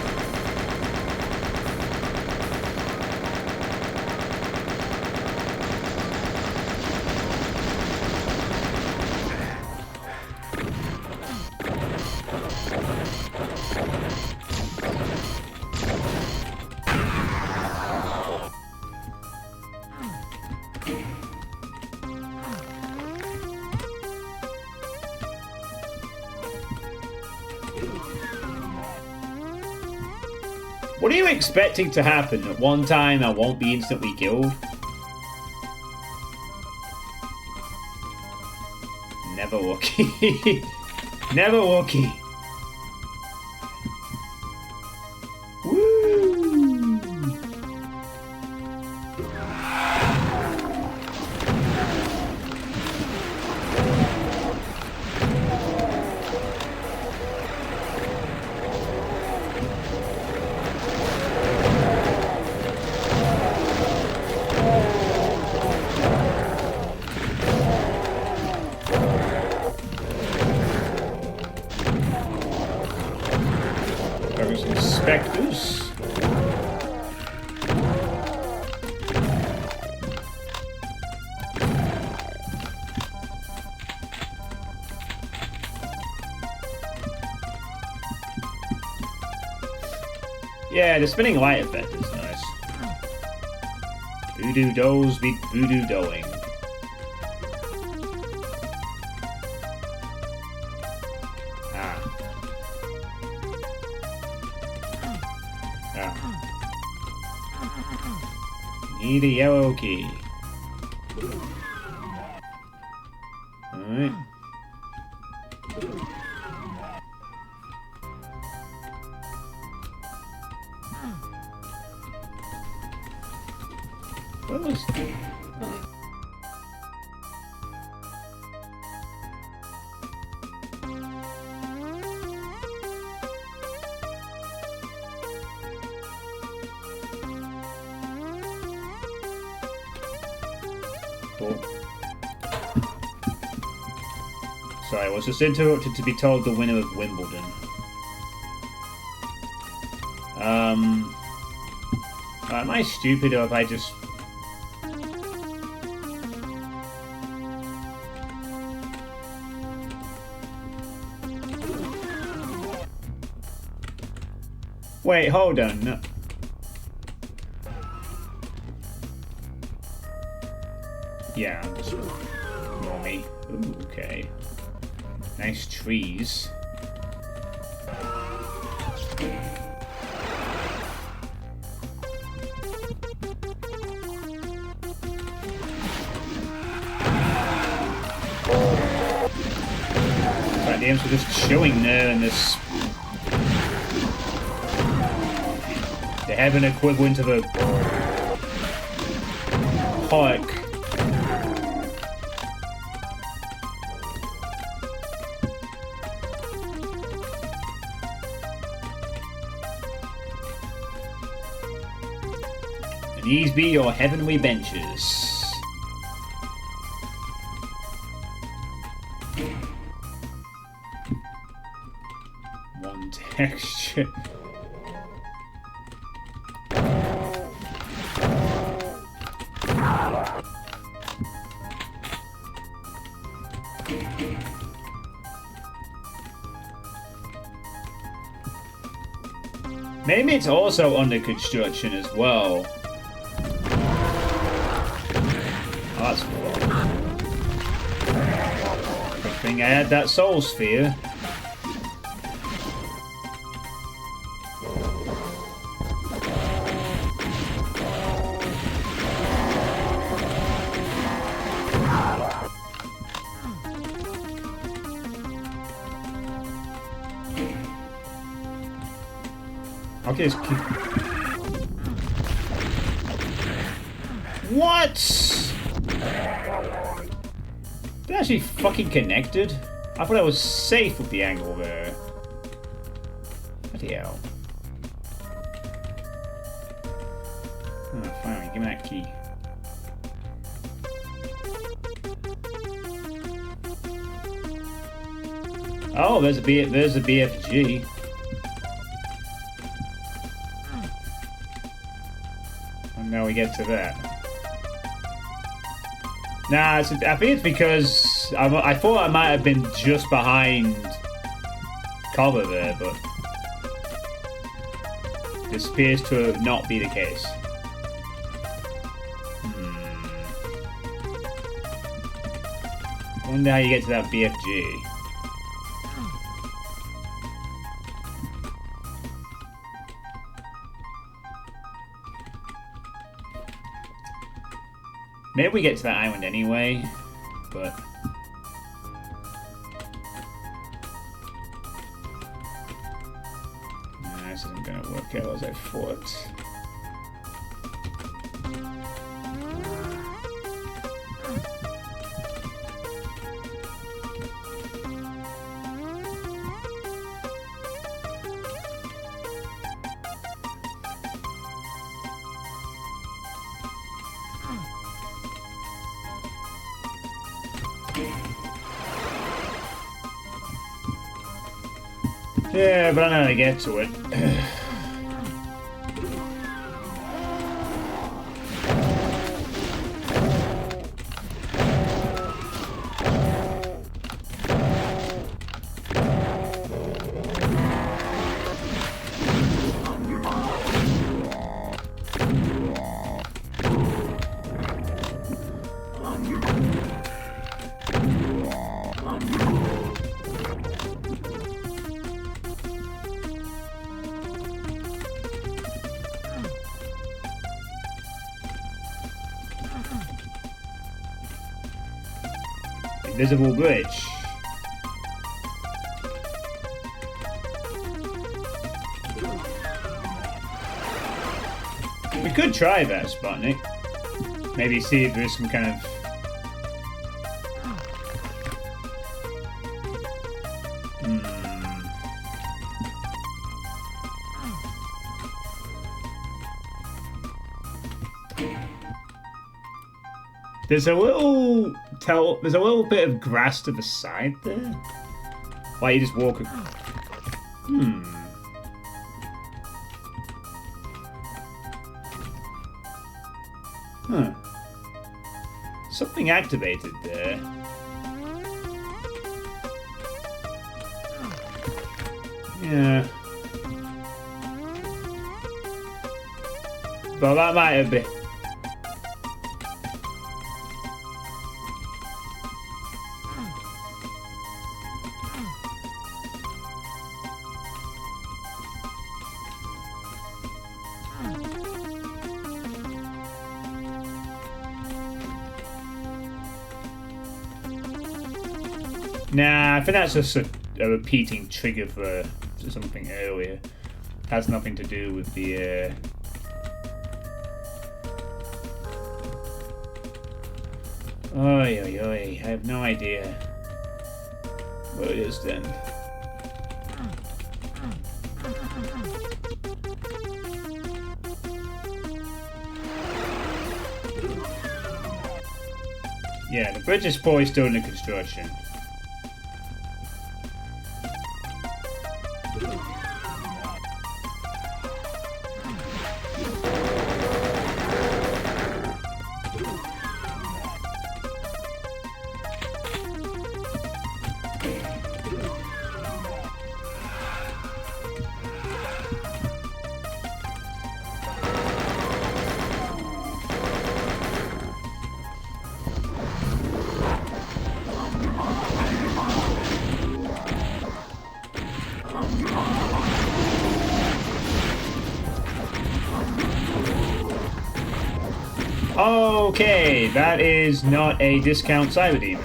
What are you expecting to happen? At one time I won't be instantly killed? Never lucky. Never lucky. Woo! Spectres. Yeah, the spinning light effect is nice. Voodoo dolls be voodoo doing. Need a yellow key. Alright. What was Sorry, I was just interrupted to be told the winner of Wimbledon. Am I stupid or have I just... Wait, hold on. No. Yeah, I'm just ignore me. Ooh, okay. Nice trees. Right, the imps are just chilling there in this... They have an equivalent of a... park. These be your heavenly benches. One texture. Maybe it's also under construction as well. Oh, that's cool. Good thing I had that soul sphere. Okay, just keep... What? They're actually fucking connected? I thought I was safe with the angle there. Bloody hell. Oh, finally, give me that key. Oh, there's a BFG. And now we get to that. Nah, I think it's because I thought I might have been just behind cover there, but this appears to not be the case. I wonder how you get to that BFG. Maybe we get to that island anyway, but... Nah, this isn't gonna work out as I thought. Yeah, but I know how to get to it. Invisible bridge. We could try that, Sputnik. Maybe see if there's some kind of... There's a little bit of grass to the side there. Like you just walk. Huh. Something activated there. Yeah. But that might have been. Nah, I think that's just a repeating trigger for something earlier. It has nothing to do with the... Oi, oi, oi. I have no idea what it is then. Yeah, the bridge is probably still under construction. Okay, that is not a discount cyber demon.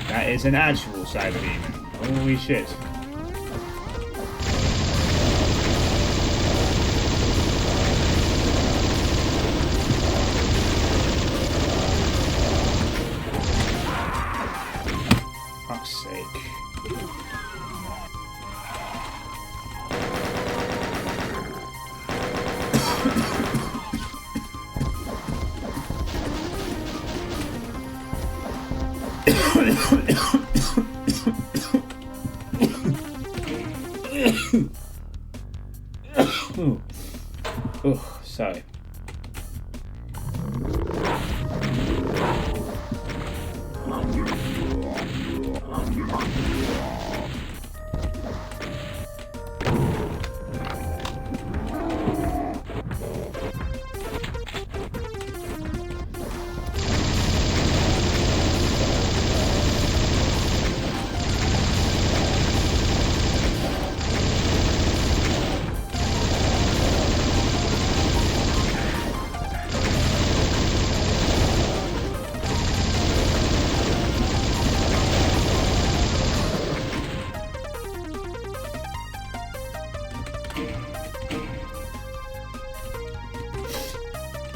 That is an actual cyber demon. Holy shit. fuck's sake. Oh, sorry.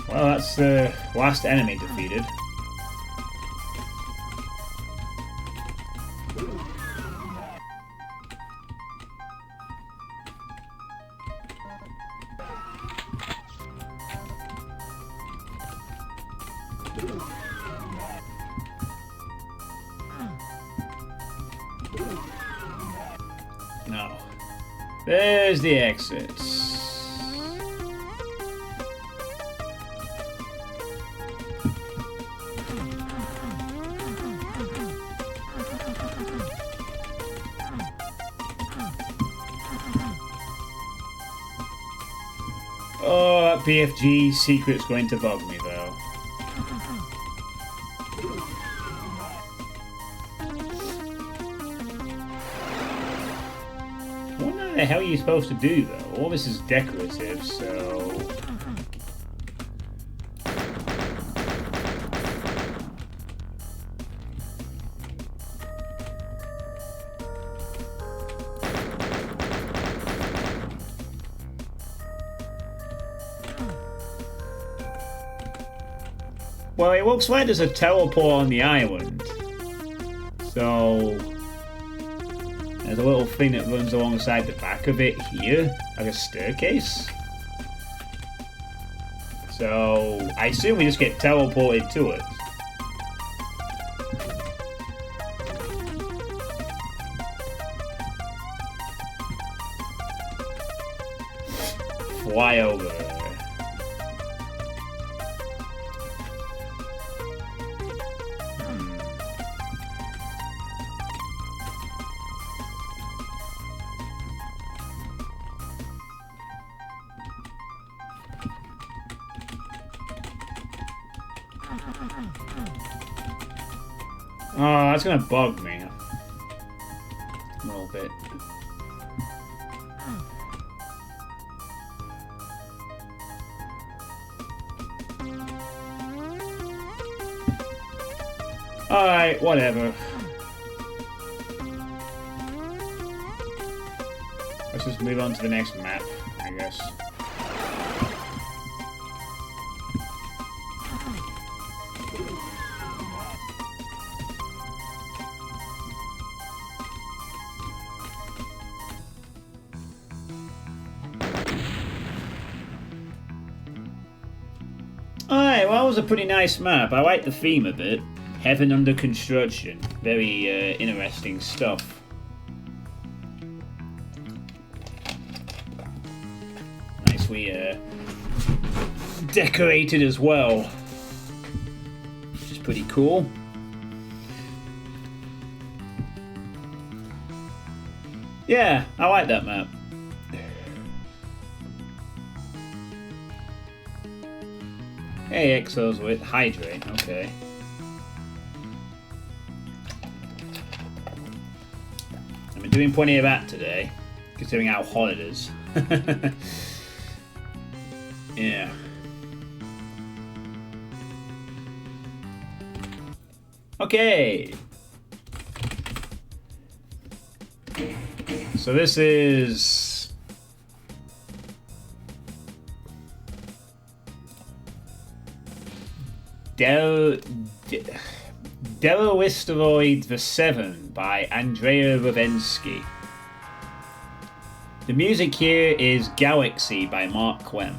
Well, that's the last enemy defeated. No. There's the exits. Oh, that BFG secret's going to bug me, though. What the hell are you supposed to do, though? All this is decorative, so... Well, it looks like there's a teleport on the island. So... There's a little thing that runs alongside the back of it here, like a staircase. So, I assume we just get teleported to it. Fly over. Oh, that's gonna bug me a little bit. Alright, whatever. Let's just move on to the next map, I guess. Alright, well that was a pretty nice map. I like the theme of it. Heaven under construction. Very interesting stuff. Nicely decorated as well. Which is pretty cool. Yeah, I like that map. Hey, Exos with hydrate, okay. I've been doing plenty of that today, considering how hot it is. Yeah. Okay. So this is... Deloisteroid the 7 by Andrea Ravensky. The music here is Galaxy by Mark Quem.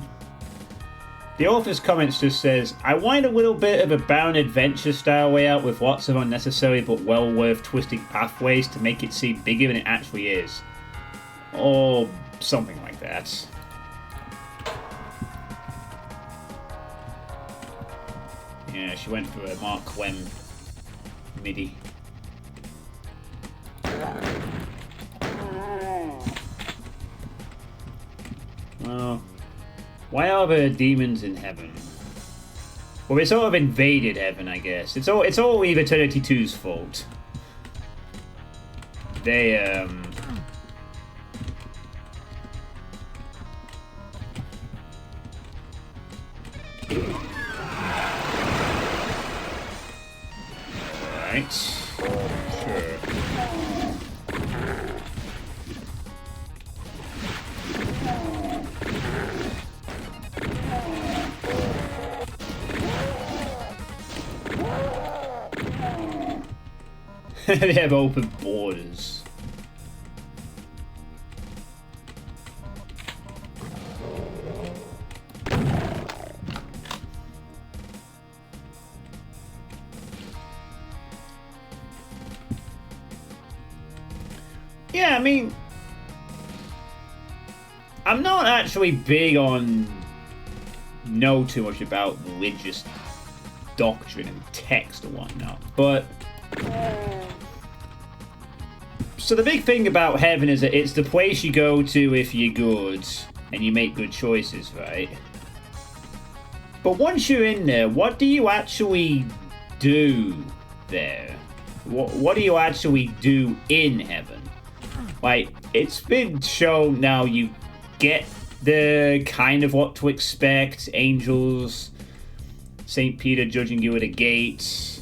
The author's comments just says, I wanted a little bit of a bound adventure style layout with lots of unnecessary but well worth twisting pathways to make it seem bigger than it actually is. Or something like that. Yeah, she went for a Mark Quem MIDI. Well, why are there demons in heaven? Well, they sort of invaded heaven, I guess. It's all Eve Eternity 2's fault. They, Alright. Sure. They have open borders. Yeah, I mean, I'm not actually big on know too much about religious doctrine and text or whatnot, but so the big thing about heaven is that it's the place you go to if you're good and you make good choices, right? But once you're in there, what do you actually do there? What do you actually do in heaven? Like, it's been shown now you get the kind of what to expect. Angels, St. Peter judging you at the gates,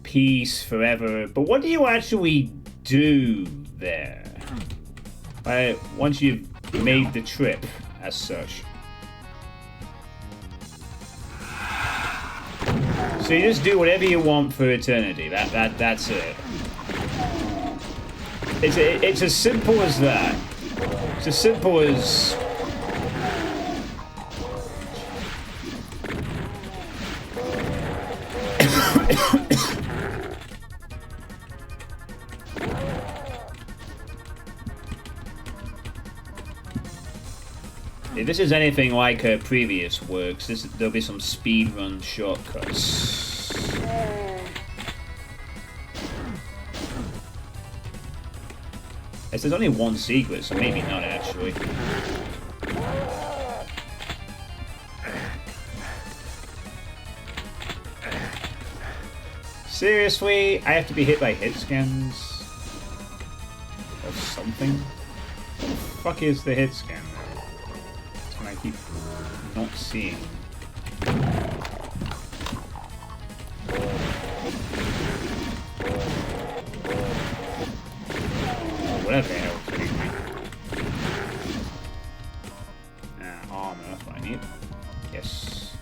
peace forever. But what do you actually do there? Once you've made the trip as such. So you just do whatever you want for eternity. That's it. It's as simple as that. It's as simple as... If this is anything like her previous works, there'll be some speedrun shortcuts. Yes, there's only one secret, so maybe not actually. Seriously? I have to be hit by hit scans? Or something? What the fuck is the hit scan? That's what I keep not seeing. Whatever the hell it's hitting me. Armor, that's what I need. Yes.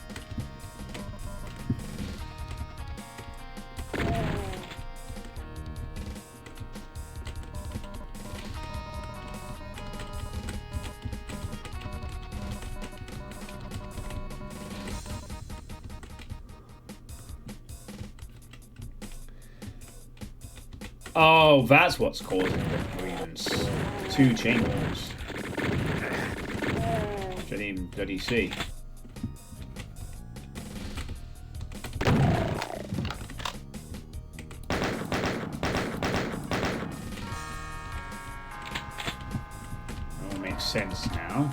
Oh, that's what's causing the grievance. 2 chambers. Which I didn't even bloody see. All makes sense now.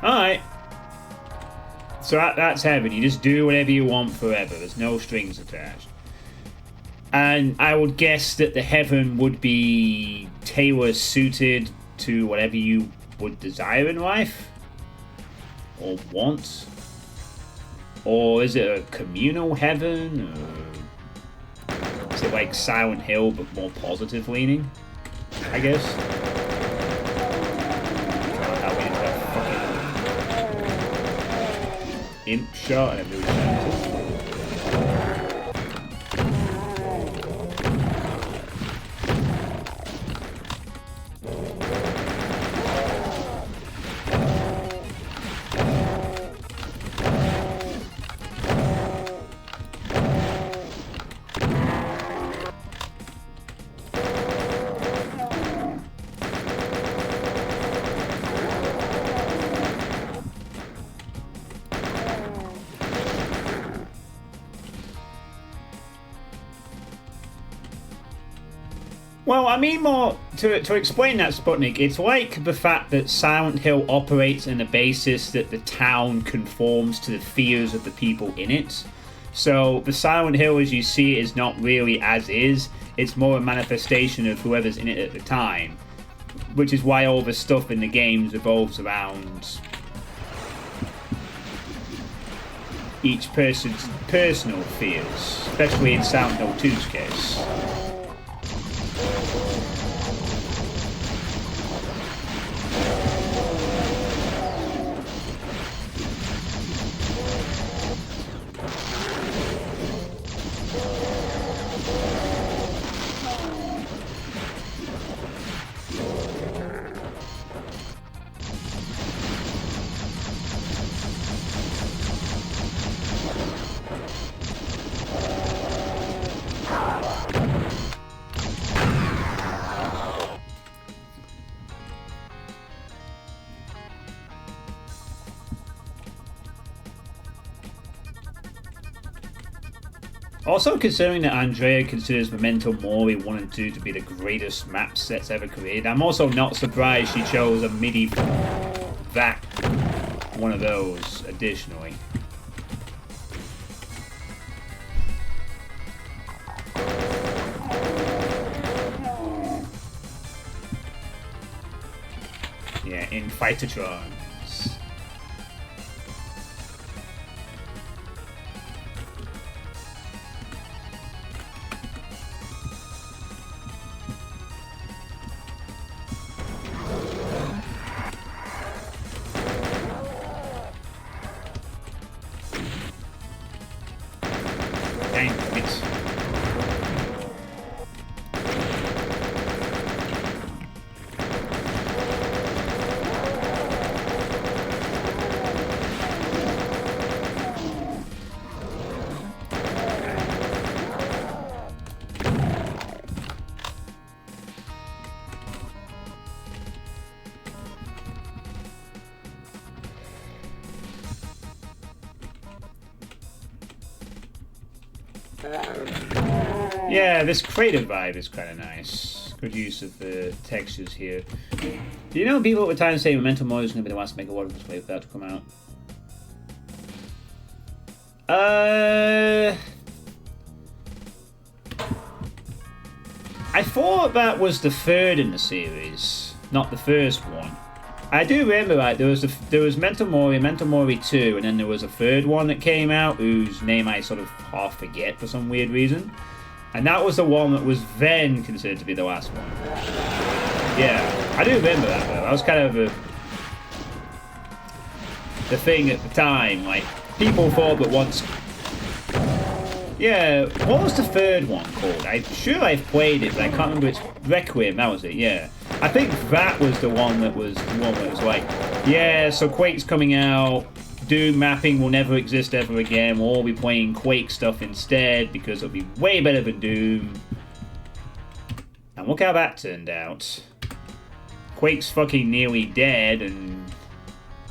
Alright. So that's heaven. You just do whatever you want forever. There's no strings attached. And I would guess that the heaven would be tailor-suited to whatever you would desire in life. Or want. Or is it a communal heaven? Or Is it like Silent Hill but more positive leaning? I guess. That way into that fucking imp shot and it really changes. Well, I mean more, to explain that, Sputnik, it's like the fact that Silent Hill operates on the basis that the town conforms to the fears of the people in it. So the Silent Hill as you see it is not really as is, it's more a manifestation of whoever's in it at the time. Which is why all the stuff in the games revolves around each person's personal fears, especially in Silent Hill 2's case. Also, considering that Andrea considers Memento Mori 1 and 2 to be the greatest map sets ever created, I'm also not surprised she chose a MIDI that one of those additionally. Yeah, in Fightertron. Yeah, this creative vibe is kind of nice. Good use of the textures here. Do you know people at the time say Memento Mori is going to be the last to make a lot of this way for that to come out? I thought that was the third in the series, not the first one. I do remember that there was Memento Mori 2, and then there was a third one that came out whose name I sort of half forget for some weird reason. And that was the one that was then considered to be the last one. Yeah, I do remember that though. That was kind of the thing at the time. Like, people thought that once... Yeah, what was the third one called? I'm sure I've played it, but I can't remember. It's Requiem, that was it, yeah. I think that was the one that was like, yeah, so Quake's coming out, Doom mapping will never exist ever again, we'll all be playing Quake stuff instead because it'll be way better than Doom. And look how that turned out. Quake's fucking nearly dead, and...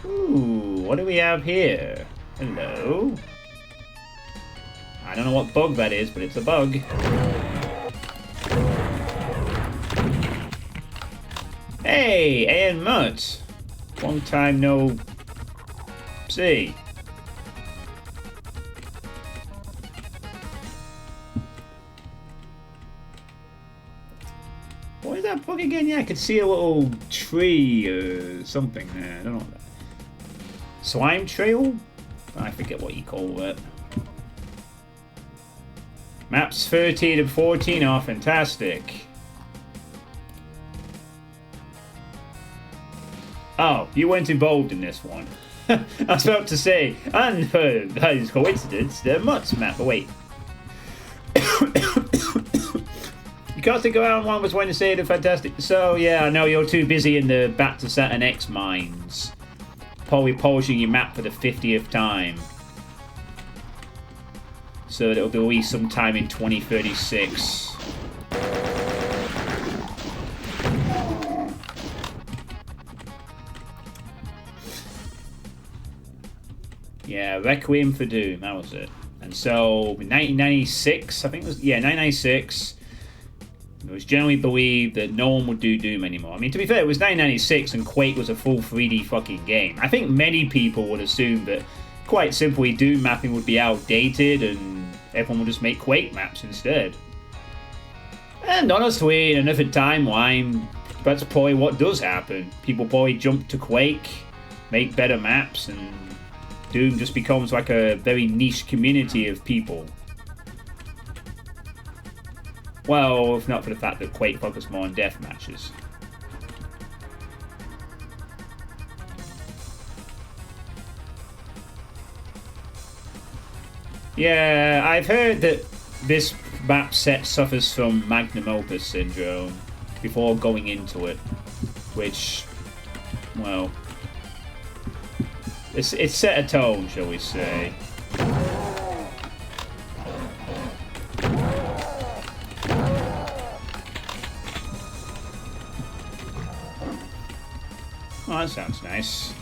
Ooh, what do we have here? Hello? I don't know what bug that is, but it's a bug. Hey, Ian Mutt. Long time no see. What is that bug again? Yeah, I could see a little tree or something there. I don't know what that is. Slime trail? I forget what you call that. Maps 13 and 14 are fantastic. Oh, you weren't involved in this one. I was about to say, and that is coincidence, the Mutts map. Oh, wait. You can't think around one was going to say the fantastic. So, yeah, I know you're too busy in the Back to Saturn X mines. Probably polishing your map for the 50th time. So it'll be released sometime in 2036. Yeah, Requiem for Doom, that was it. And so, 1996, I think it was, yeah, 1996, it was generally believed that no one would do Doom anymore. I mean, to be fair, it was 1996 and Quake was a full 3D fucking game. I think many people would assume that, quite simply, Doom mapping would be outdated and everyone would just make Quake maps instead. And honestly, in another timeline, that's probably what does happen. People probably jump to Quake, make better maps, and Doom just becomes like a very niche community of people. Well, if not for the fact that Quake focused more on death matches. Yeah, I've heard that this map set suffers from magnum opus syndrome before going into it, which, well, it's set a tone, shall we say. Oh, that sounds nice.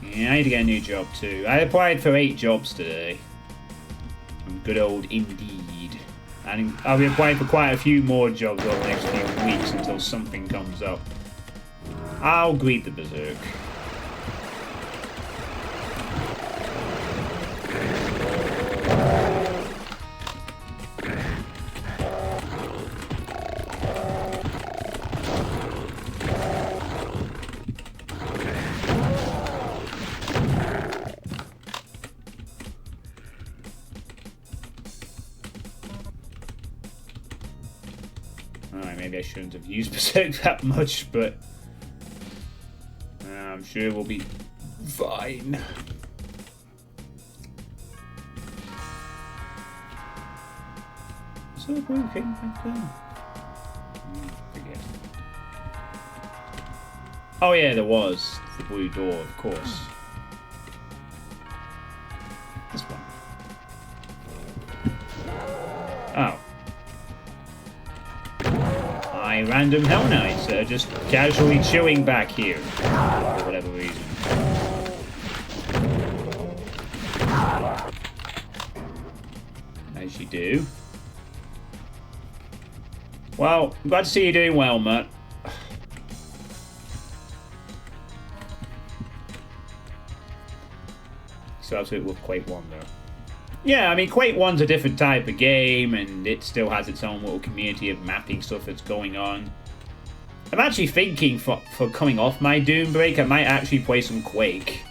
Yeah, I need to get a new job too. I applied for 8 jobs today. Good old Indeed. And I'll be applying for quite a few more jobs over the next few weeks until something comes up. I'll greet the berserk. Alright, maybe I shouldn't have used Berserk that much, but I'm sure we'll be fine. So blue came back down. Forget. Oh yeah, there was the blue door, of course. This one. Oh. Random Hell Knights that are just casually chilling back here for whatever reason. As you do. Well, I'm glad to see you doing well, Matt. So that's it with Quake 1 though. Yeah, I mean, Quake 1's a different type of game, and it still has its own little community of mapping stuff that's going on. I'm actually thinking for coming off my Doom break, I might actually play some Quake.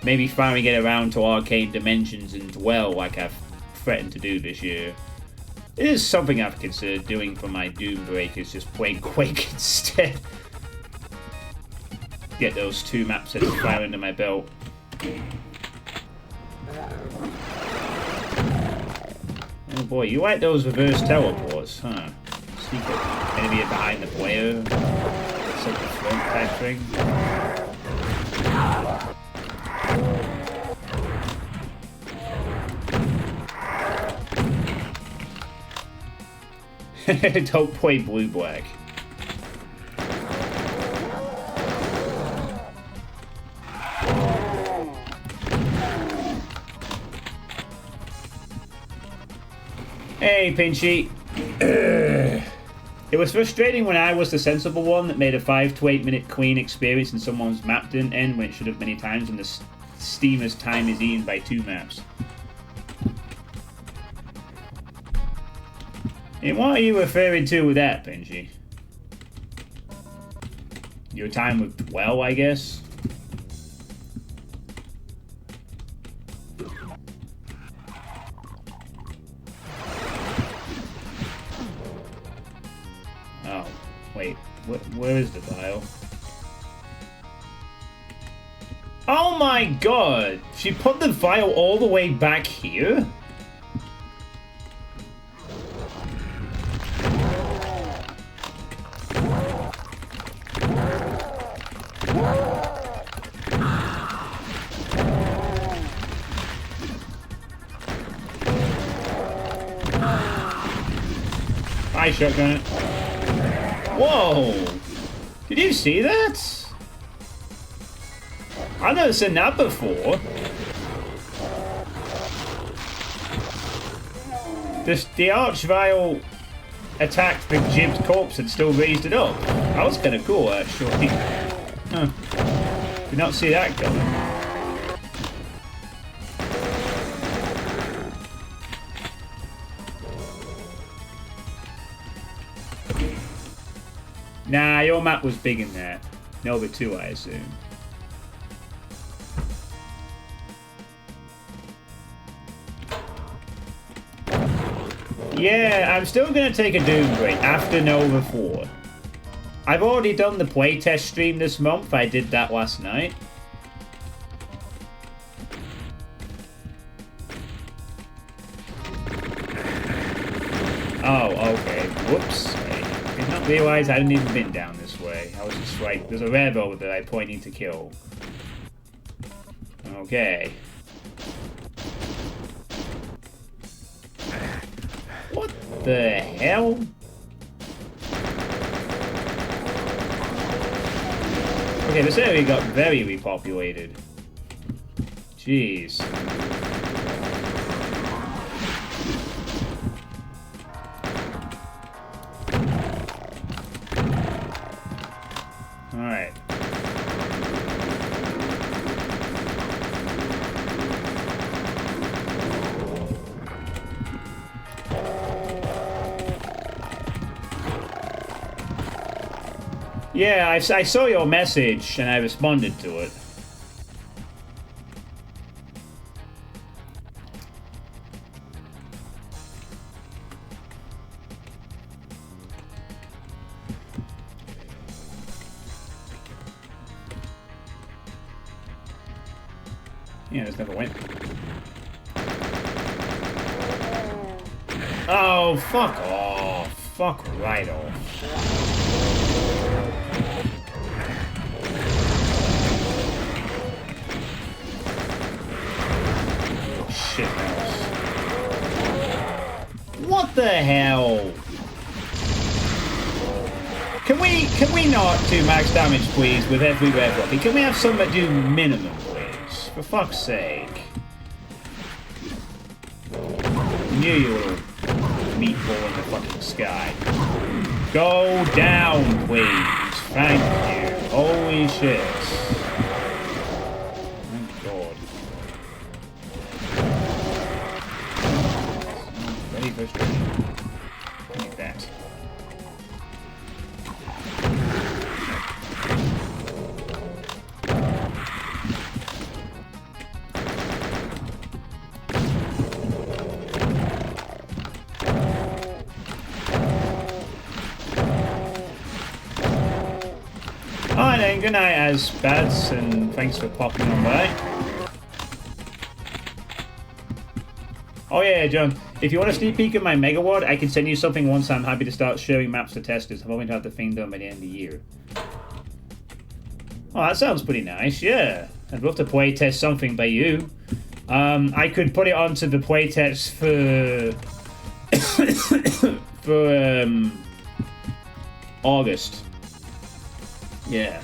Maybe finally get around to Arcane Dimensions and Dwell like I've threatened to do this year. It is something I've considered doing for my Doom break, is just playing Quake instead. Get those 2 maps that fire under my belt. Oh boy, you like those reverse teleports, huh? Secret enemy behind the player. It's like the front type thing. Don't play blue-black. Hey, Pinchy. It was frustrating when I was the sensible one that made a 5 to 8 minute clean experience and someone's map didn't end when it should have many times, and the steamer's time is eaten by 2 maps. And what are you referring to with that, Pinchy? Your time with Dwell, I guess? Where is the vial? Oh my god! She put the vial all the way back here? I shotgun it. Whoa! Did you see that? I've never seen that before. The Archvile attacked the Jib's corpse and still raised it up. That was kind of cool, actually. Huh. Did not see that coming. Nah, your map was big in there. Nova 2, I assume. Yeah, I'm still going to take a Doom break after Nova 4. I've already done the playtest stream this month. I did that last night. Oh, okay. Whoops. I did not realize I hadn't even been down this way. I was just like, there's a railroad that I probably need to kill. Okay. What the hell? Okay, this area got very repopulated. Jeez. Alright. Yeah, I saw your message and I responded to it. Yeah, this never went. Oh, fuck off. Fuck right off. Shit house. What the hell? Can we not do max damage, please, with every red rocket? Can we have some that do minimum, please? For fuck's sake. Knew you little meatball in the fucking sky. Go down, please. Thank you. Holy shit. Thank God. Very frustrating. Like that. Alright then, good night Aspads, and thanks for popping on by. Oh yeah, John, if you want a sneak peek of my Megawad, I can send you something once I'm happy to start sharing maps to testers. I'm hoping to have the thing done by the end of the year. Oh, that sounds pretty nice, yeah. I'd love to play test something by you. I could put it onto the playtest for August. Yeah.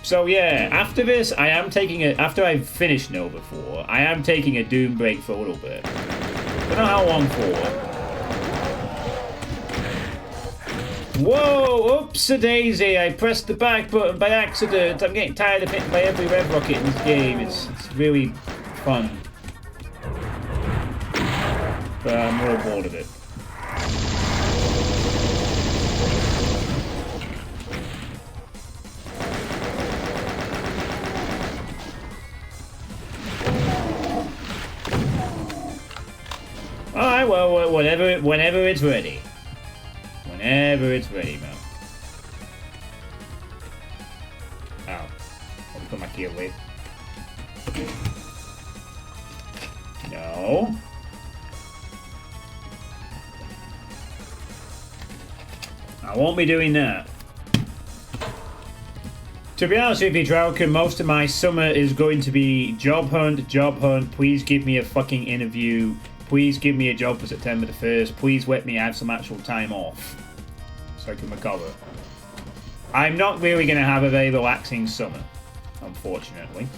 So yeah, after this, I am taking a. After I've finished Nova 4, I am taking a Doom break for a little bit. Don't know how long for. Whoa! Oops-a-daisy! I pressed the back button by accident. I'm getting tired of hitting by every red rocket in this game. It's really fun, but I'm real bored of it. Alright, well, whenever it's ready. Whenever whenever it's ready, man. Oh. Let me put my key away. No. I won't be doing that. To be honest with you, Drauken, most of my summer is going to be job hunt, job hunt. Please give me a fucking interview. Please give me a job for September the 1st. Please let me have some actual time off so I can recover. I'm not really going to have a very relaxing summer, unfortunately.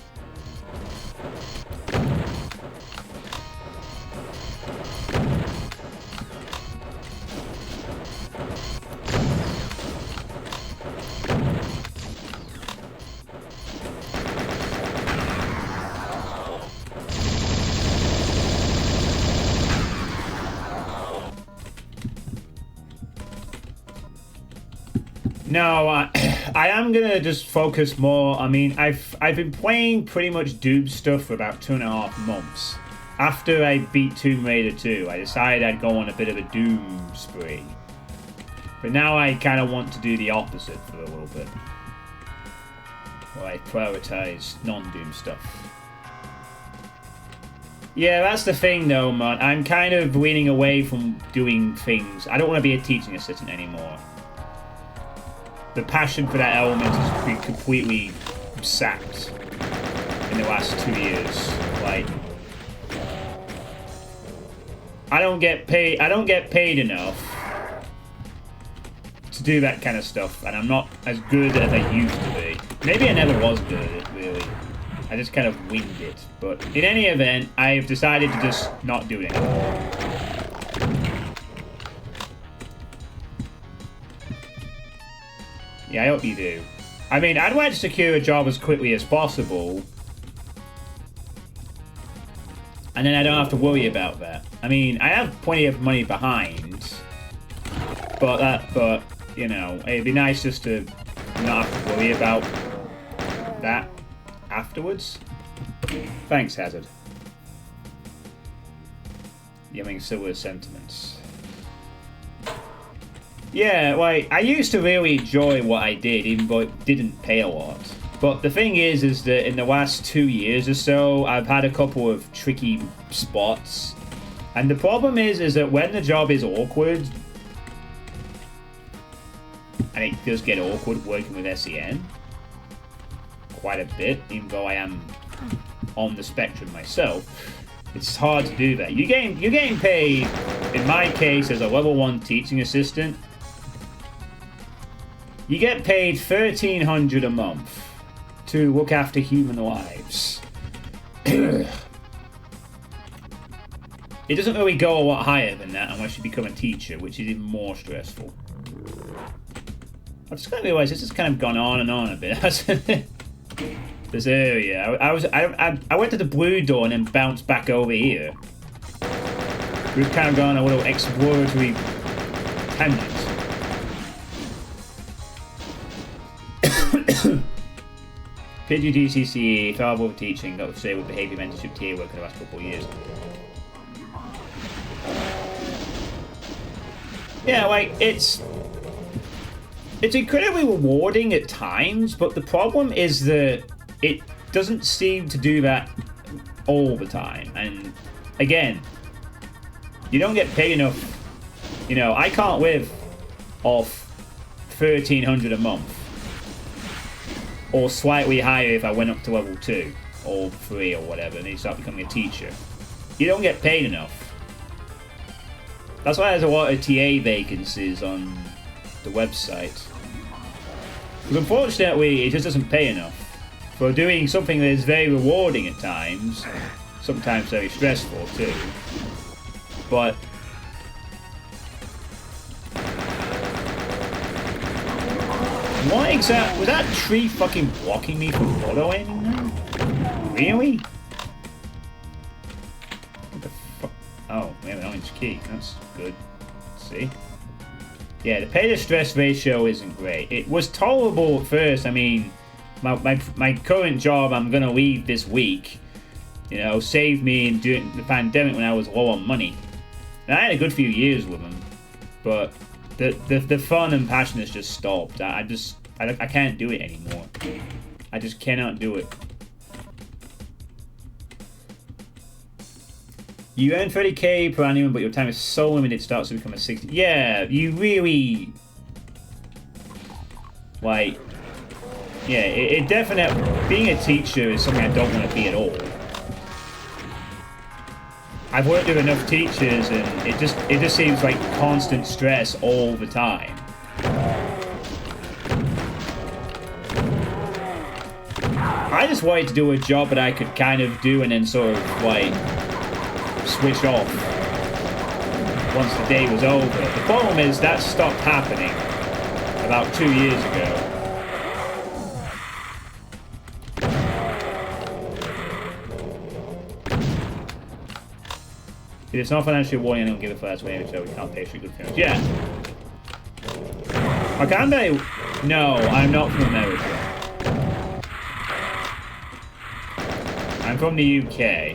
No, I am gonna just focus more. I mean, I've been playing pretty much Doom stuff for about 2.5 months. After I beat Tomb Raider 2, I decided I'd go on a bit of a Doom spree. But now I kind of want to do the opposite for a little bit. Where I prioritize non-Doom stuff. Yeah, that's the thing though, man. I'm kind of leaning away from doing things. I don't want to be a teaching assistant anymore. The passion for that element has been completely sapped in the last 2 years. Like, I don't get paid enough to do that kind of stuff, and I'm not as good as I used to be. Maybe I never was good at it, really. I just kind of winged it. But in any event, I've decided to just not do it anymore. Yeah, I hope you do. I mean, I'd like to secure a job as quickly as possible. And then I don't have to worry about that. I mean, I have plenty of money behind. But, you know, it'd be nice just to not have to worry about that afterwards. Thanks, Hazard. You're having similar sentiments. Yeah, like, I used to really enjoy what I did, even though it didn't pay a lot. But the thing is that in the last 2 years or so, I've had a couple of tricky spots. And the problem is that when the job is awkward, and it does get awkward working with SEN, quite a bit, even though I am on the spectrum myself, it's hard to do that. You're getting paid, in my case, as a level 1 teaching assistant. You get paid $1,300 a month to look after human lives. It doesn't really go a lot higher than that unless you become a teacher, which is even more stressful. I've just kind of realised this has kind of gone on and on a bit, hasn't it? This area. I went to the blue door and then bounced back over here. We've kind of gone a little exploratory tangent. PGDCCE, thorough over teaching, got to say with behaviour mentorship TA work in the last couple of years. Yeah, like, it's incredibly rewarding at times, but the problem is that it doesn't seem to do that all the time. And again, you don't get paid enough. You know, I can't live off $1,300 a month. Or slightly higher if I went up to level 2 or 3 or whatever, and then you start becoming a teacher. You don't get paid enough. That's why there's a lot of TA vacancies on the website. Because unfortunately, it just doesn't pay enough for doing something that is very rewarding at times, sometimes very stressful too. But what exactly? Was that tree fucking blocking me from auto aiming now? Really? What the fuck? Oh, we have an orange key. That's good. Let's see. Yeah, the pay to stress ratio isn't great. It was tolerable at first. I mean, my current job I'm gonna leave this week. You know, saved me during the pandemic when I was low on money. And I had a good few years with them, but the fun and passion has just stopped. I can't do it anymore. I just cannot do it. You earn 30k per annum, but your time is so limited it starts to become a 60. Yeah, you really... Like... Yeah, it definitely... Being a teacher is something I don't want to be at all. I've worked with enough teachers and it just seems like constant stress all the time. I just wanted to do a job that I could kind of do and then sort of, like... switch off once the day was over. The problem is that stopped happening about 2 years ago. If it's not financially rewarding, I don't give a fuck. That's why we can't pay for good films. Yeah. Okay, no, I'm not from America. I'm from the UK.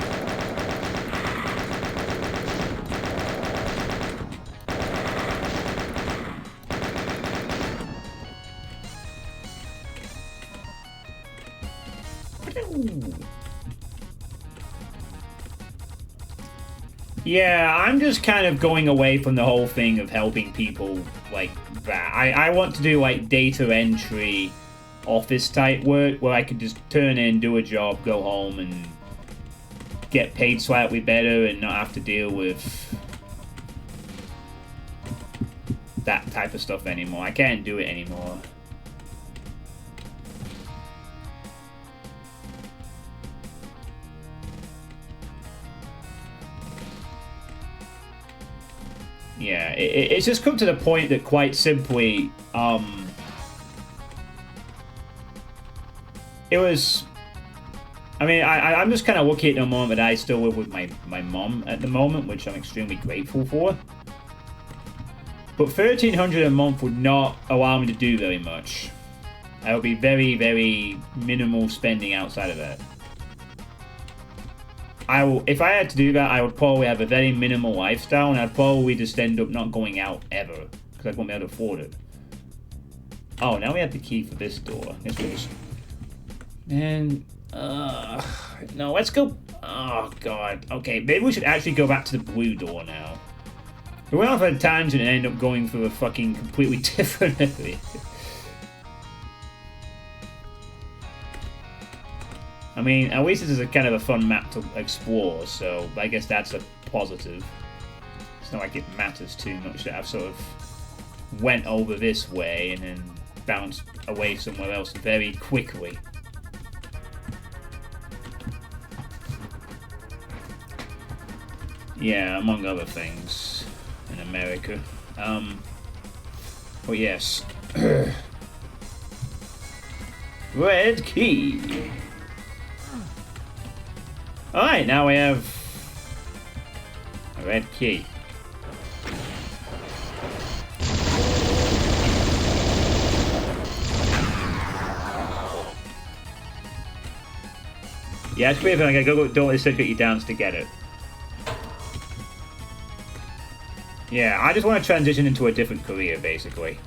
Yeah, I'm just kind of going away from the whole thing of helping people like that. I want to do like data entry, office type work where I could just turn in, do a job, go home, and get paid slightly better and not have to deal with that type of stuff anymore. I can't do it anymore. Yeah, it's just come to the point that quite simply, it was... I mean, I'm just kind of lucky at the moment that I still live with my mom at the moment, which I'm extremely grateful for. But $1,300 a month would not allow me to do very much. I would be very, very minimal spending outside of that. If I had to do that, I would probably have a very minimal lifestyle, and I'd probably just end up not going out ever, because I won't be able to afford it. Oh, now we have the key for this door. Guess we'll just... And... no, let's go... Oh, God. Okay, maybe we should actually go back to the blue door now. We went off on a tangent and ended up going through a fucking completely different area. I mean, at least this is a kind of a fun map to explore, so I guess that's a positive. It's not like it matters too much that I've sort of went over this way and then bounced away somewhere else very quickly. Yeah, among other things in America. Oh yes. Red key. Alright, now we have a red key. Yeah, it's weird, like I don't want to get you down to get it. Yeah, I just want to transition into a different career, basically.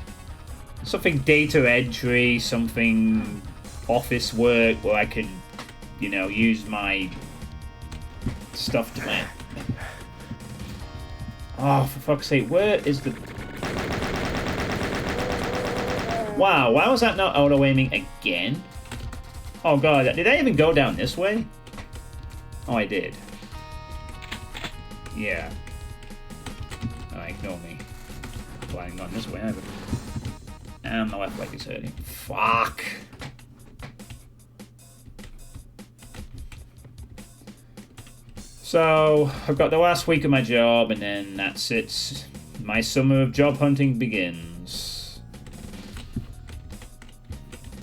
Something data entry, something office work where I can, you know, use my stuff to man. Oh, for fuck's sake, where is the... Wow, why was that not auto-aiming again? Oh god, did I even go down this way? Oh, I did. Yeah. Alright, ignore me. Well, I ain't gone this way either. And my left leg is hurting. Fuck! So, I've got the last week of my job, and then that's it. My summer of job hunting begins.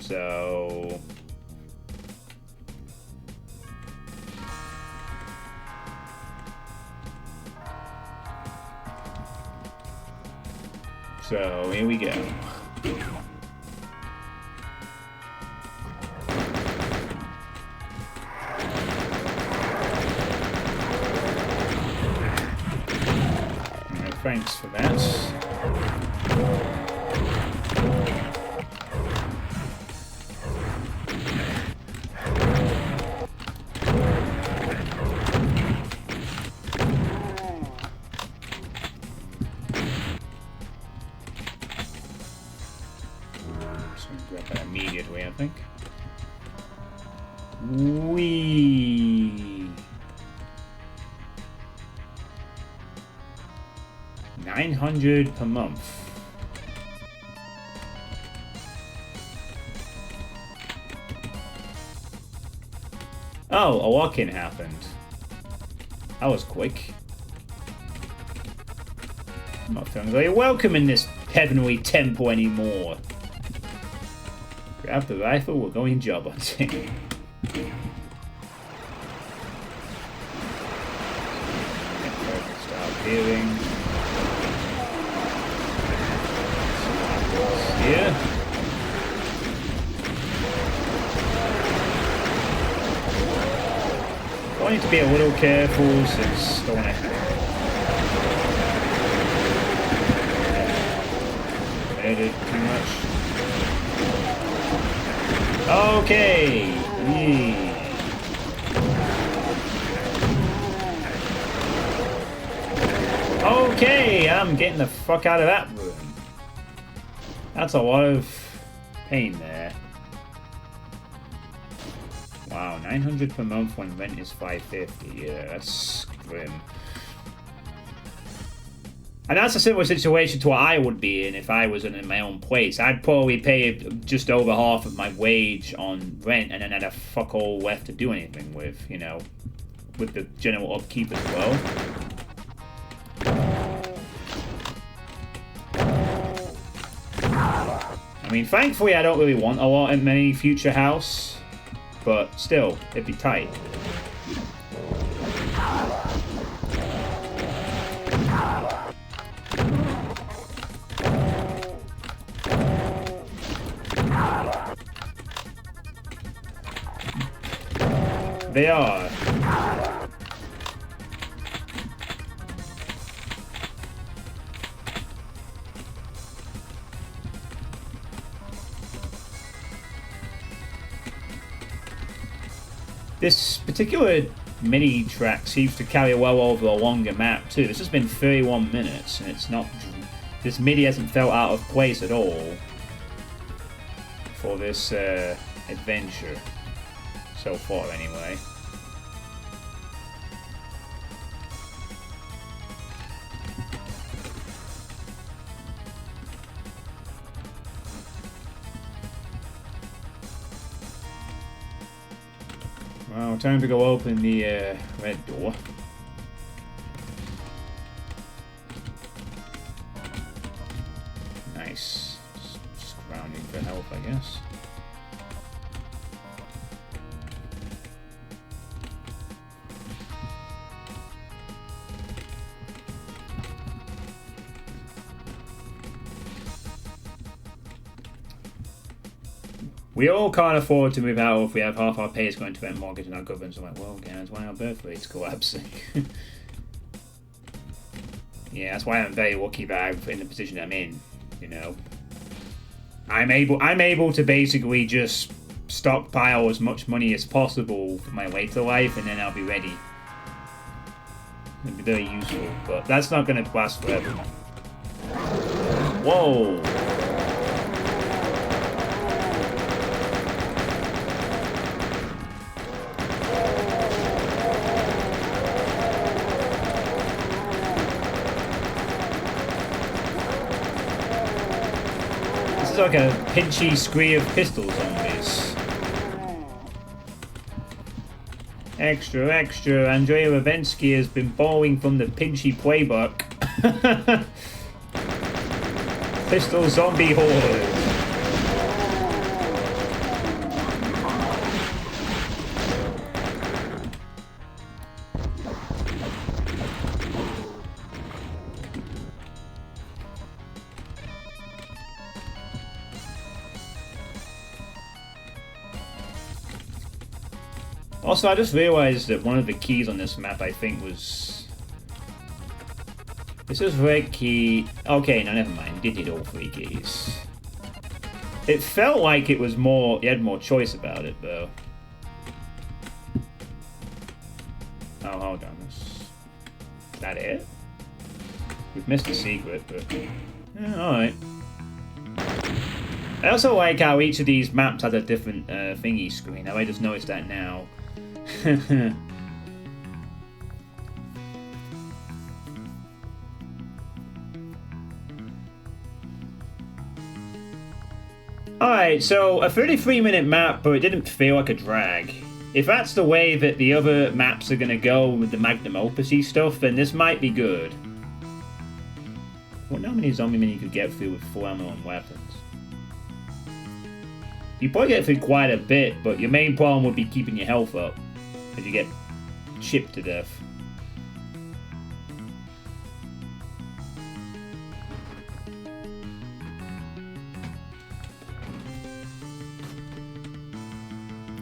So... So, here we go. Thanks for that. Immediately, I think. Wee. 900 per month. Oh, a walk-in happened. That was quick. I'm not feeling very welcome in this heavenly temple anymore. Grab the rifle, we're going job hunting. Start hearing. Here. I need to be a little careful since don't want to edit too much. Okay. Yeah. Okay, I'm getting the fuck out of that room. That's a lot of pain there. Wow, 900 per month when rent is 550. Yeah, that's grim. And that's a similar situation to what I would be in if I was in my own place. I'd probably pay just over half of my wage on rent, and then I'd have fuck all left to do anything with, you know, with the general upkeep as well. I mean, thankfully I don't really want a lot in my future house, but still, it'd be tight. They are. This particular mini track seems to carry well over a longer map too. This has been 31 minutes and it's not... This MIDI hasn't felt out of place at all for this adventure. So far, anyway. Well, time to go open the red door. Nice. Just grounding for health, I guess. We all can't afford to move out if we have half our pay is going to rent, mortgage, and our government's like, well, yeah, that's why our birth rate's collapsing. Yeah, that's why I'm very lucky that I'm in the position I'm in. You know, I'm able to basically just stockpile as much money as possible for my later life, and then I'll be ready. It'll be very useful, but that's not going to last forever. Whoa. It's like a pinchy scree of pistol zombies. Extra, extra. Andrea Ravensky has been borrowing from the pinchy playbook. Pistol zombie horde. Also, I just realized that one of the keys on this map, I think, was This is red key. Okay, no, never mind. Did it all 3 keys. It felt like it was more. You had more choice about it, though. Oh, hold on. Is that it? We've missed a secret, but yeah, alright. I also like how each of these maps has a different thingy screen. I just noticed that now. Alright, so a 33-minute map, but it didn't feel like a drag. If that's the way that the other maps are going to go with the magnum opus-y stuff, then this might be good. I wonder how many zombie men you could get through with full ammo and weapons. You probably get through quite a bit, but your main problem would be keeping your health up, as you get chipped to death.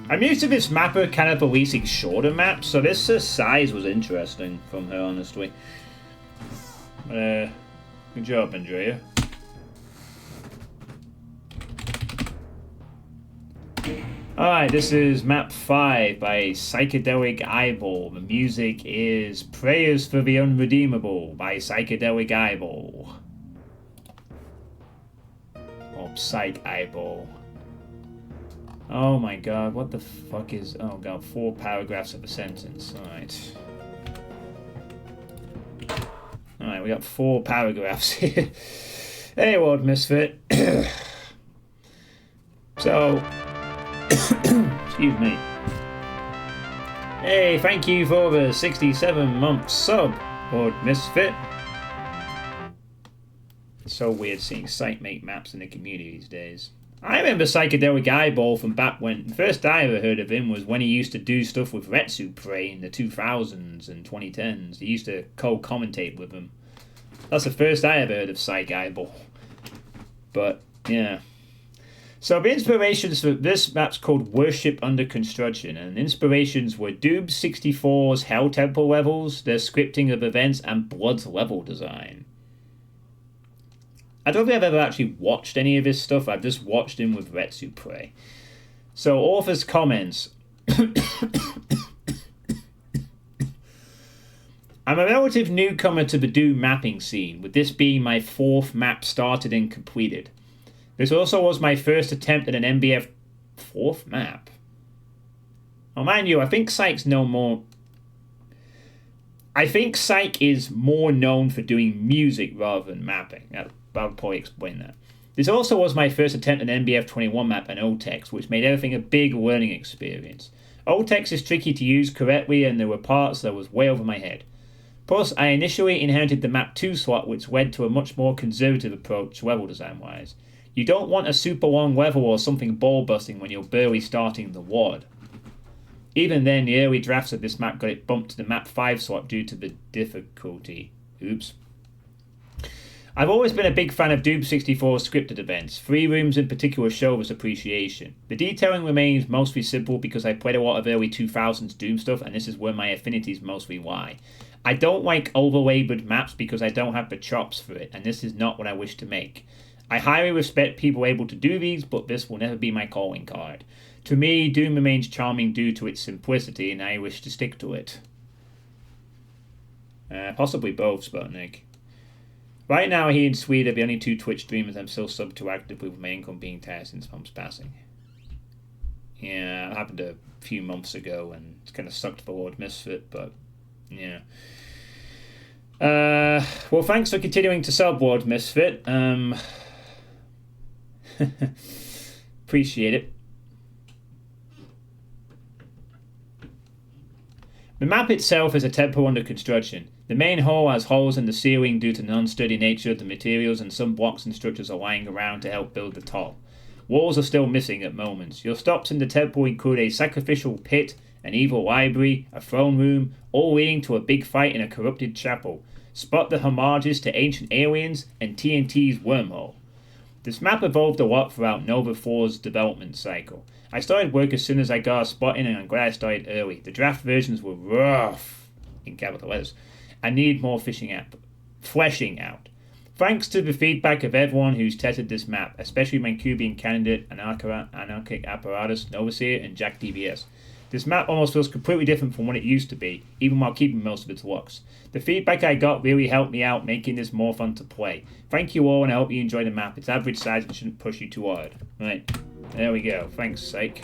I'm used to this mapper kind of releasing shorter maps, so this size was interesting from her, honestly. Good job, Andrea. Alright, this is map 5 by Psychedelic Eyeball. The music is Prayers for the Unredeemable by Psychedelic Eyeball. Or Psych Eyeball. Oh my god, what the fuck is... Oh god, 4 paragraphs of a sentence. Alright. Alright, we got 4 paragraphs here. Hey, World Misfit. So... Excuse me. Hey, thank you for the 67-month sub, World Misfit. It's so weird seeing site-mate maps in the community these days. I remember Psychedelic Eyeball from back when... The first I ever heard of him was when he used to do stuff with Suitepee in the 2000s and 2010s. He used to co-commentate with him. That's the first I ever heard of Psych Eyeball. But, yeah. So the inspirations for this map's called Worship Under Construction, and inspirations were Doom 64's Hell Temple levels, their scripting of events, and Blood's level design. I don't think I've ever actually watched any of his stuff. I've just watched him with Suitepee. So, author's comments. I'm a relative newcomer to the Doom mapping scene, with this being my 4th map started and completed. This also was my first attempt at an MBF 4th map. Oh, mind you, I think Psych's no more... I think Psych is more known for doing music rather than mapping. I'll probably explain that. This also was my first attempt at an MBF 21 map and OTEX, which made everything a big learning experience. OTEX is tricky to use correctly, and there were parts that was way over my head. Plus, I initially inherited the map 2 slot, which led to a much more conservative approach level design-wise. You don't want a super long level or something ball-busting when you're barely starting the WOD. Even then, the early drafts of this map got it bumped to the map 5 slot due to the difficulty. Oops. I've always been a big fan of Doom 64's scripted events. 3 rooms in particular show this appreciation. The detailing remains mostly simple because I played a lot of early 2000s Doom stuff, and this is where my affinities mostly lie. I don't like over-labored maps because I don't have the chops for it, and this is not what I wish to make. I highly respect people able to do these, but this will never be my calling card. To me, Doom remains charming due to its simplicity, and I wish to stick to it. Possibly both, Sputnik. Right now, here in Sweden, the only 2 Twitch streamers I'm still subbed to actively with my income being tired since Mom's passing. Yeah, it happened a few months ago, and it's kind of sucked for Lord Misfit, but yeah. Well, thanks for continuing to sub, Lord Misfit. Appreciate it. The map itself is a temple under construction. The main hall has holes in the ceiling due to the non-sturdy nature of the materials, and some blocks and structures are lying around to help build the top. Walls are still missing at moments. Your stops in the temple include a sacrificial pit, an evil library, a throne room, all leading to a big fight in a corrupted chapel. Spot the homages to ancient aliens and TNT's wormhole. This map evolved a lot throughout Nova 4's development cycle. I started work as soon as I got a spot in, and I'm glad I started early. The draft versions were rough, in capital letters. I need more fishing app. fleshing out. Thanks to the feedback of everyone who's tested this map, especially my Cubian candidate, Anarchic Apparatus, Overseer, and Jack DBS. This map almost feels completely different from what it used to be, even while keeping most of its looks. The feedback I got really helped me out, making this more fun to play. Thank you all, and I hope you enjoy the map. It's average size and shouldn't push you too hard. Right, there we go. Thanks, Psych.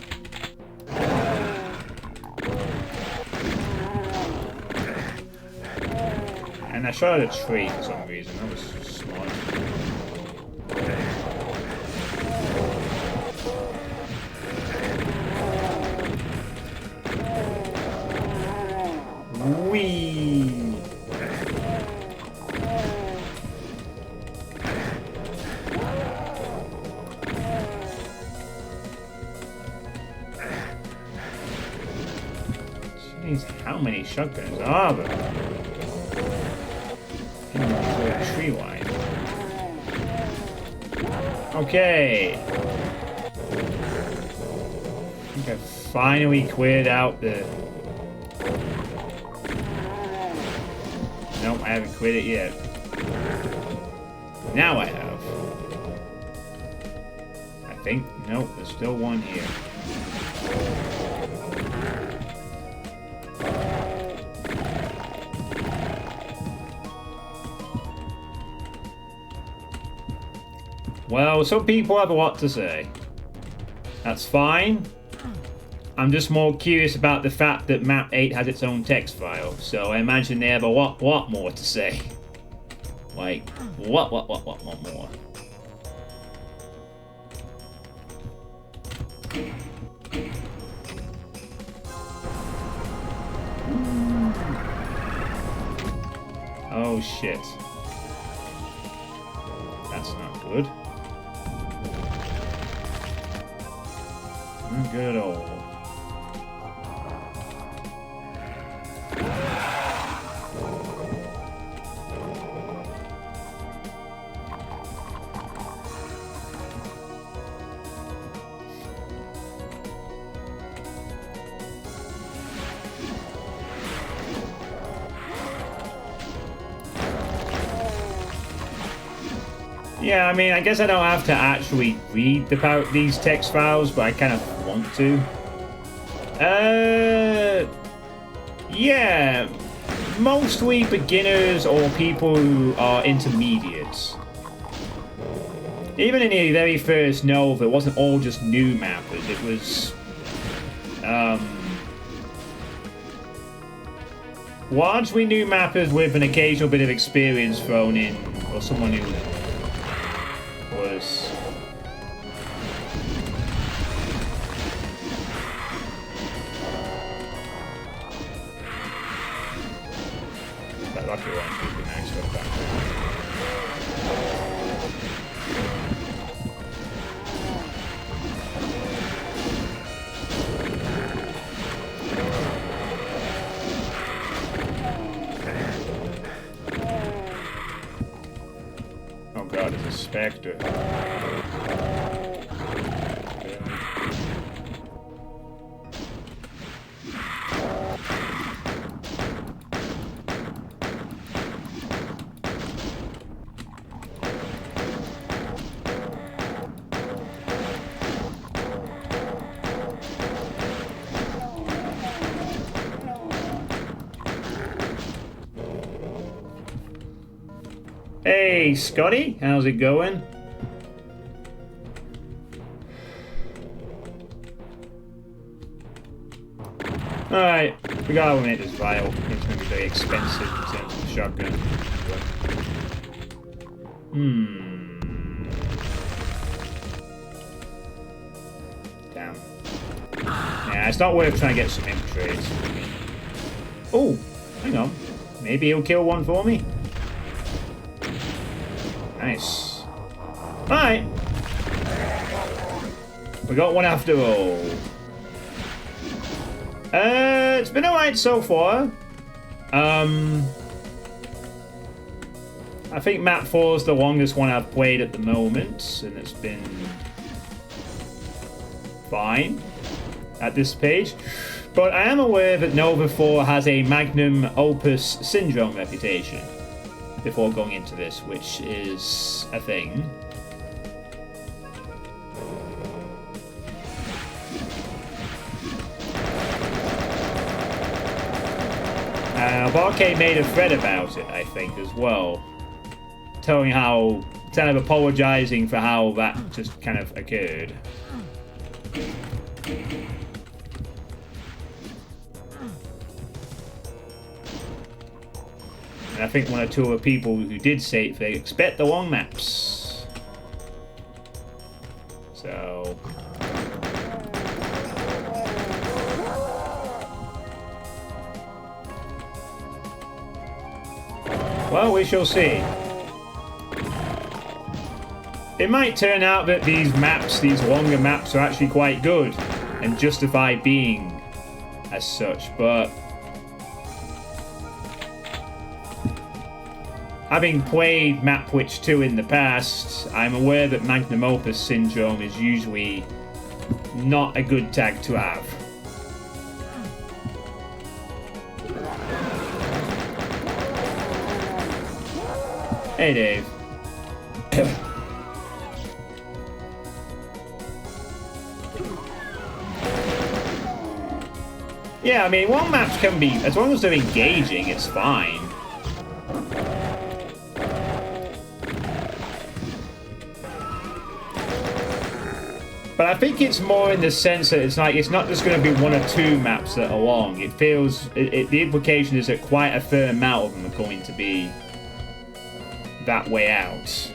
And I shot at a tree for some reason. That was smart. Whee! Jeez, how many shotguns are there? Tree line. Okay. I think I've finally cleared out the... Nope, I haven't cleared it yet. Now I have. I think. Nope, there's still one here. Well, some people have a lot to say. That's fine. I'm just more curious about the fact that Map 8 has its own text file, so I imagine they have a lot more to say. Like, what more? Oh shit. That's not good. Not good at all. Yeah, I mean, I guess I don't have to actually read these text files, but I kind of want to. Yeah, mostly beginners or people who are intermediates. Even in the very first Nova, it wasn't all just new mappers. It was, largely new mappers with an occasional bit of experience thrown in, or someone who was that lucky one would be nice for that. Oh god, it's a spectre. Hey, Scotty, how's it going? Alright, we gotta eliminate this vial. It's gonna be very expensive in terms of the shotgun. Damn. Yeah, it's not worth trying to get some imp trades. Oh, hang on. Maybe he'll kill one for me. Nice. Alright. We got one after all. It's been alright so far. I think map 4 is the longest one I've played at the moment, and it's been fine at this page. But I am aware that Nova 4 has a magnum opus syndrome reputation. before going into this, which is a thing. Barcade made a thread about it, I think, as well. Telling how, kind of apologising for how that just kind of occurred. And I think one or two other people who did say it, they expect the long maps. So... well, we shall see. It might turn out that these maps, these longer maps, are actually quite good and justify being as such, but having played Map Witch 2 in the past, I'm aware that magnum opus syndrome is usually not a good tag to have. Hey, Dave. Yeah, I mean, long maps can be, as long as they're engaging, it's fine. But I think it's more in the sense that it's like, it's not just going to be one or two maps that are long. It feels, the implication is that quite a fair amount of them are going to be that way out.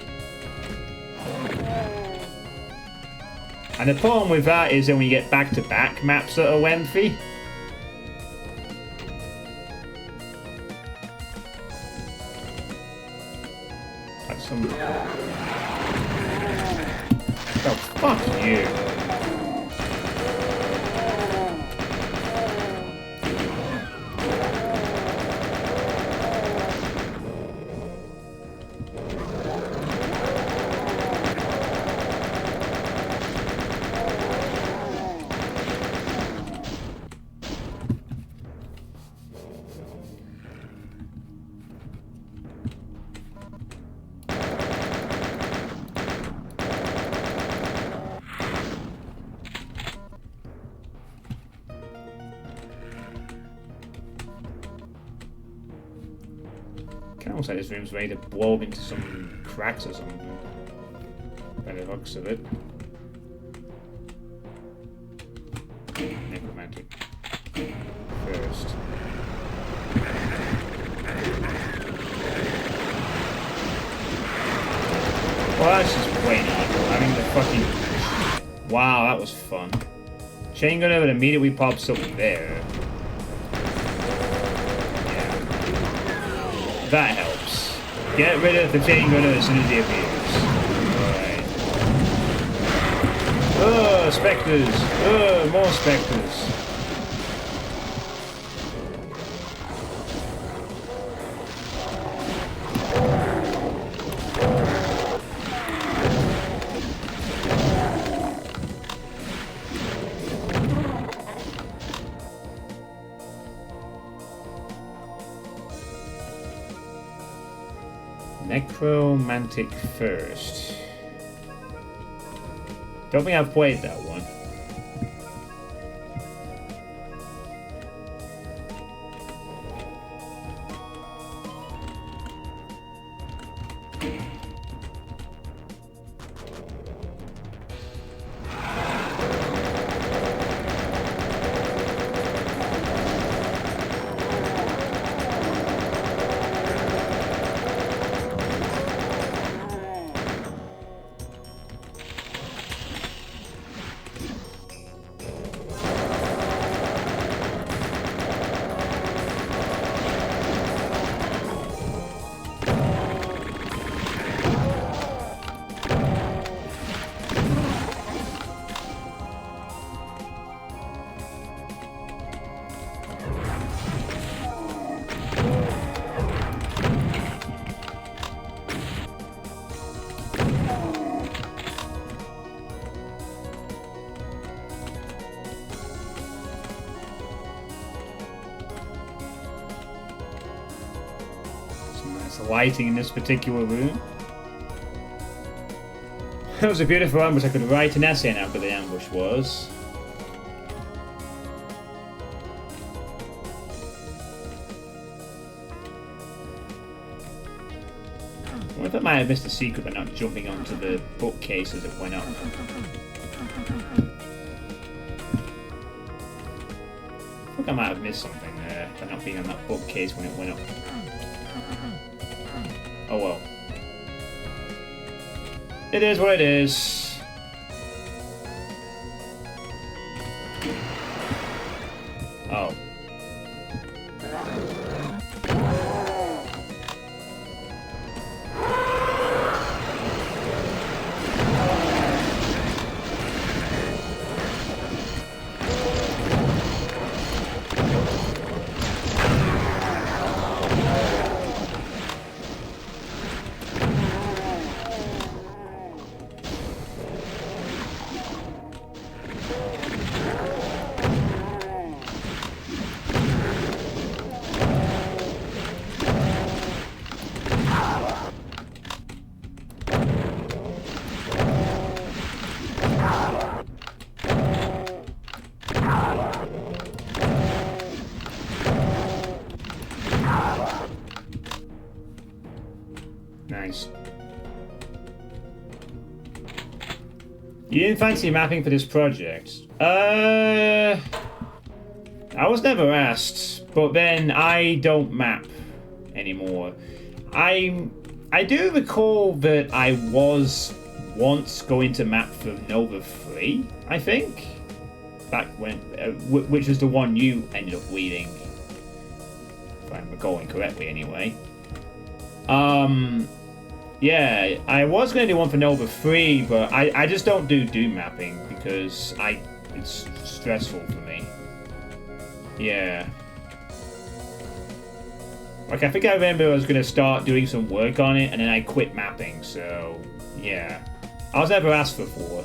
And the problem with that is then when you get back-to-back maps that are lengthy. Like some... oh, fuck you. Looks like this room's ready to blow up into some cracks or something. By the looks of it. Necromantic. First. Well, that's just plain evil. I mean, the fucking... wow, that was fun. Chain gunner that immediately pops up there. That helps. Get rid of the chain gunner as soon as he appears. Alright. Oh, specters! Oh, more specters. Necromantic first. Don't think I've played that one. It's lighting in this particular room. It was a beautiful ambush. I could write an essay on how good the ambush was. I wonder if I might have missed a secret by not jumping onto the bookcase as it went up. I think I might have missed something there by not being on that bookcase when it went up. Oh well. It is what it is. Oh. Nice. You didn't fancy mapping for this project? I was never asked, but then I don't map anymore. I do recall that I was once going to map for Nova 3, I think. Back when, which was the one you ended up leading. If I'm recalling correctly anyway. Yeah, I was going to do one for Nova 3, but I just don't do Doom mapping because it's stressful for me. Yeah. Like, I think I remember I was going to start doing some work on it, and then I quit mapping, so, yeah. I was never asked for 4.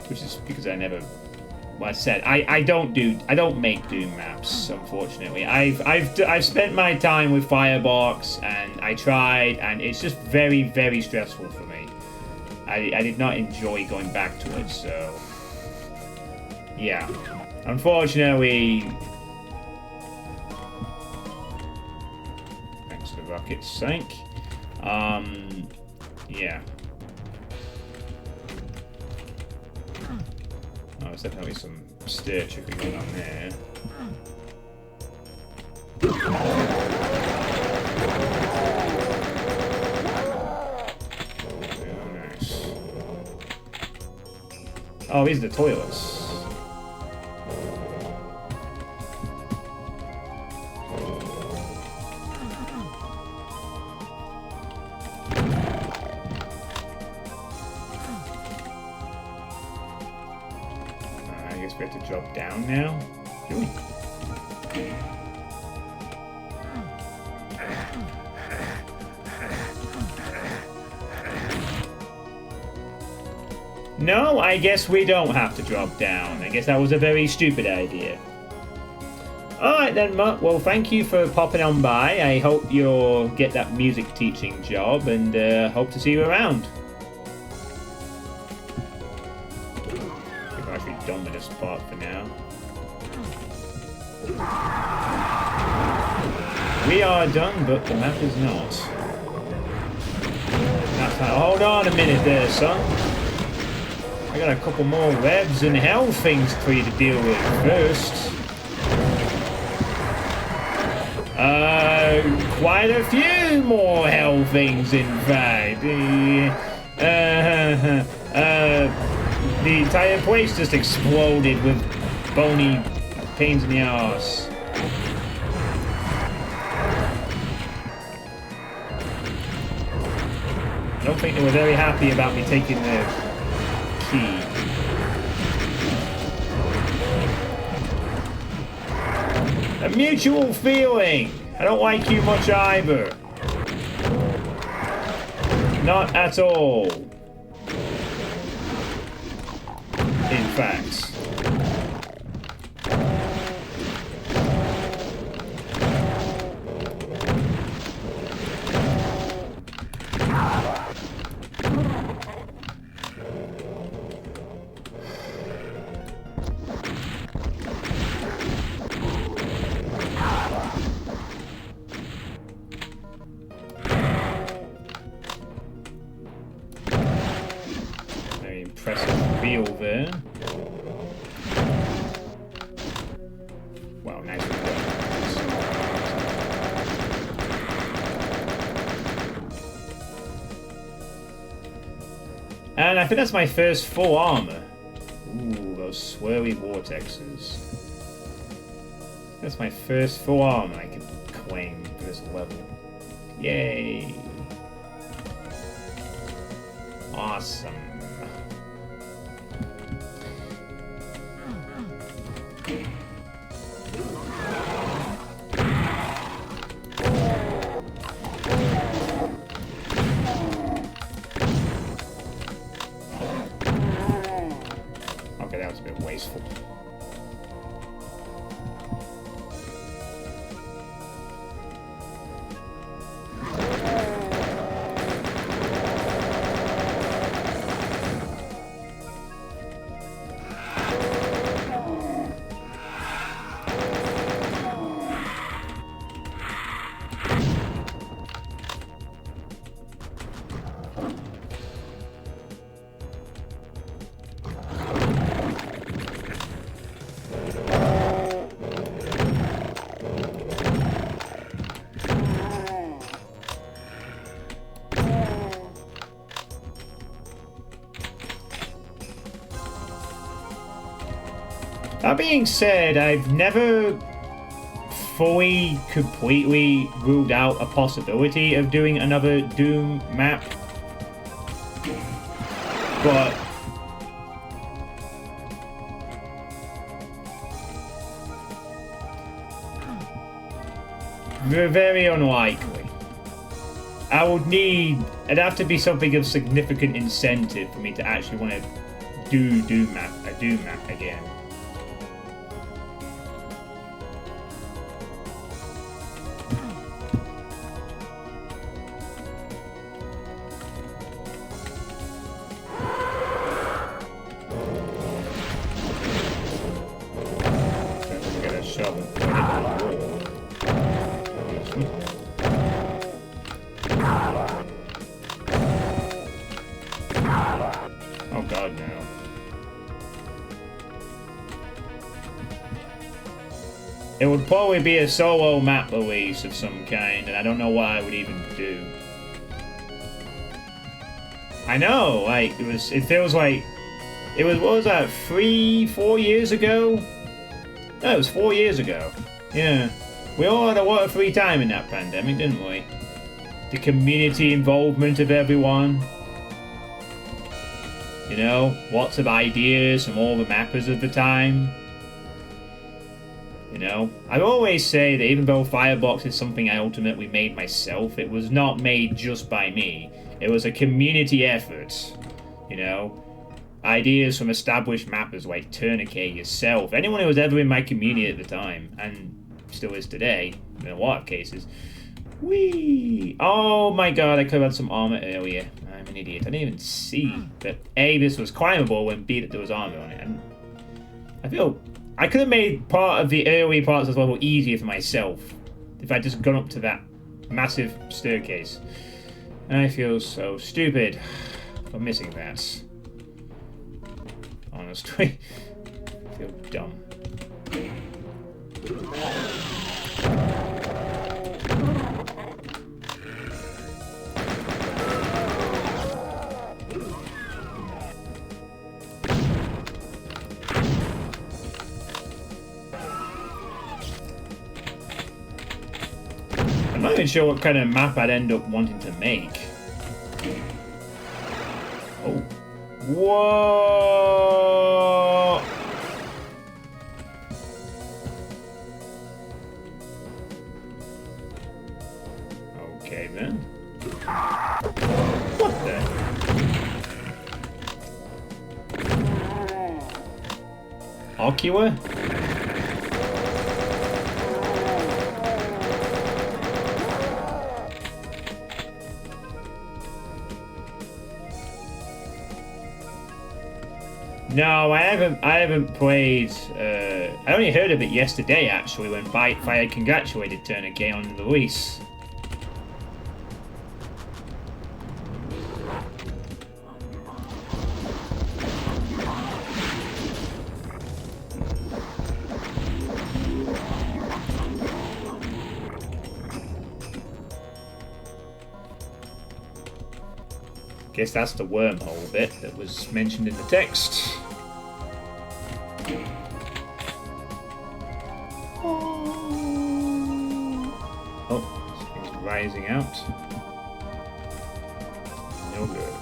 Which is because I never... Well, I said, I don't make Doom maps, unfortunately. I've spent my time with Firebox, and I tried, and it's just very, very stressful for me. I did not enjoy going back to it, so... Yeah. Unfortunately... Thanks to the rocket sink. Yeah. Oh, there's definitely some stair tricking going on there. Oh, nice. Oh, these are the toilets. I guess we have to drop down now. Do we? No, I guess we don't have to drop down. I guess that was a very stupid idea. Alright then, Mutt. Well, thank you for popping on by. I hope you'll get that music teaching job, and hope to see you around. We're actually done with this part for now. We are done, but the map is not. Hold on a minute there, son. I got a couple more webs and hell things for you to deal with first. Quite a few more hell things, in fact. The entire place just exploded with bony pains in the arse. I don't think they were very happy about me taking the key. A mutual feeling. I don't like you much either. Not at all. In fact. And I think that's my first full armor. Ooh, those swirly vortexes. That's my first full armor I can claim for this level. Yay! Awesome. Okay, that was a bit wasteful. That being said, I've never fully, completely ruled out a possibility of doing another Doom map. But very unlikely. It'd have to be something of significant incentive for me to actually want to do a Doom map again. Oh god, no. It would probably be a solo map release of some kind, and I don't know what I would even do. I know, like, it feels like, what was that, 4 years ago? No, it was 4 years ago. Yeah. We all had a lot of free time in that pandemic, didn't we? The community involvement of everyone. You know, lots of ideas from all the mappers of the time. You know, I always say that even though Firebox is something I ultimately made myself, it was not made just by me. It was a community effort. You know, ideas from established mappers like Tourniquet, yourself, anyone who was ever in my community at the time, and still is today, in a lot of cases. Whee! Oh my god, I could have had some armor earlier. I'm an idiot. I didn't even see that A, this was climbable, and B, that there was armor on it. And I feel I could have made part of the early parts of the level easier for myself if I'd just gone up to that massive staircase. And I feel so stupid for missing that. Honestly. I feel dumb. I'm not even sure what kind of map I'd end up wanting to make. Oh. Whoa! Okay then. What the? Ocular? No, I haven't played. I only heard of it yesterday, actually, when Bitefire congratulated Tourniquet on the release. Guess that's the wormhole bit that was mentioned in the text. Oh, things rising out. No good.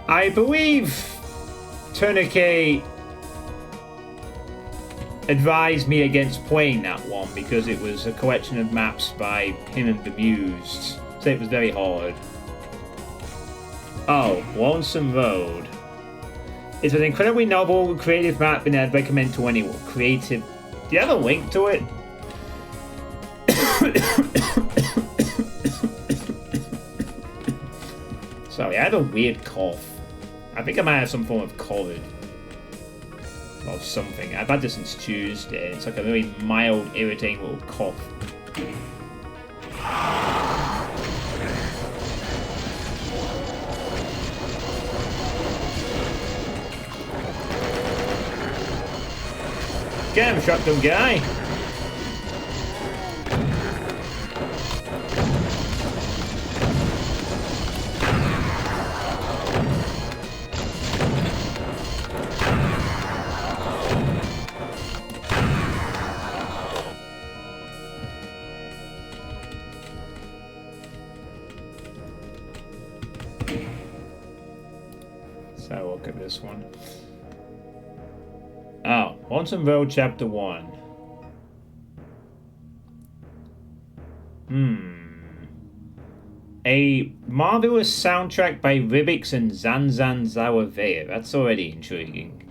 I believe Tourniquet advised me against playing that one because it was a collection of maps by him and Bemused, so it was very hard. Oh, Lonesome Road. It's an incredibly novel, creative map, and I'd recommend to anyone. Creative. Do you have a link to it? Sorry, I had a weird cough. I think I might have some form of COVID. Or something. I've had this since Tuesday. It's like a really mild, irritating little cough. Get him, shotgun guy! So look at this one. Oh, Lonesome Road Chapter 1. A marvelous soundtrack by Ribix and Zanzan Zawavea. That's already intriguing.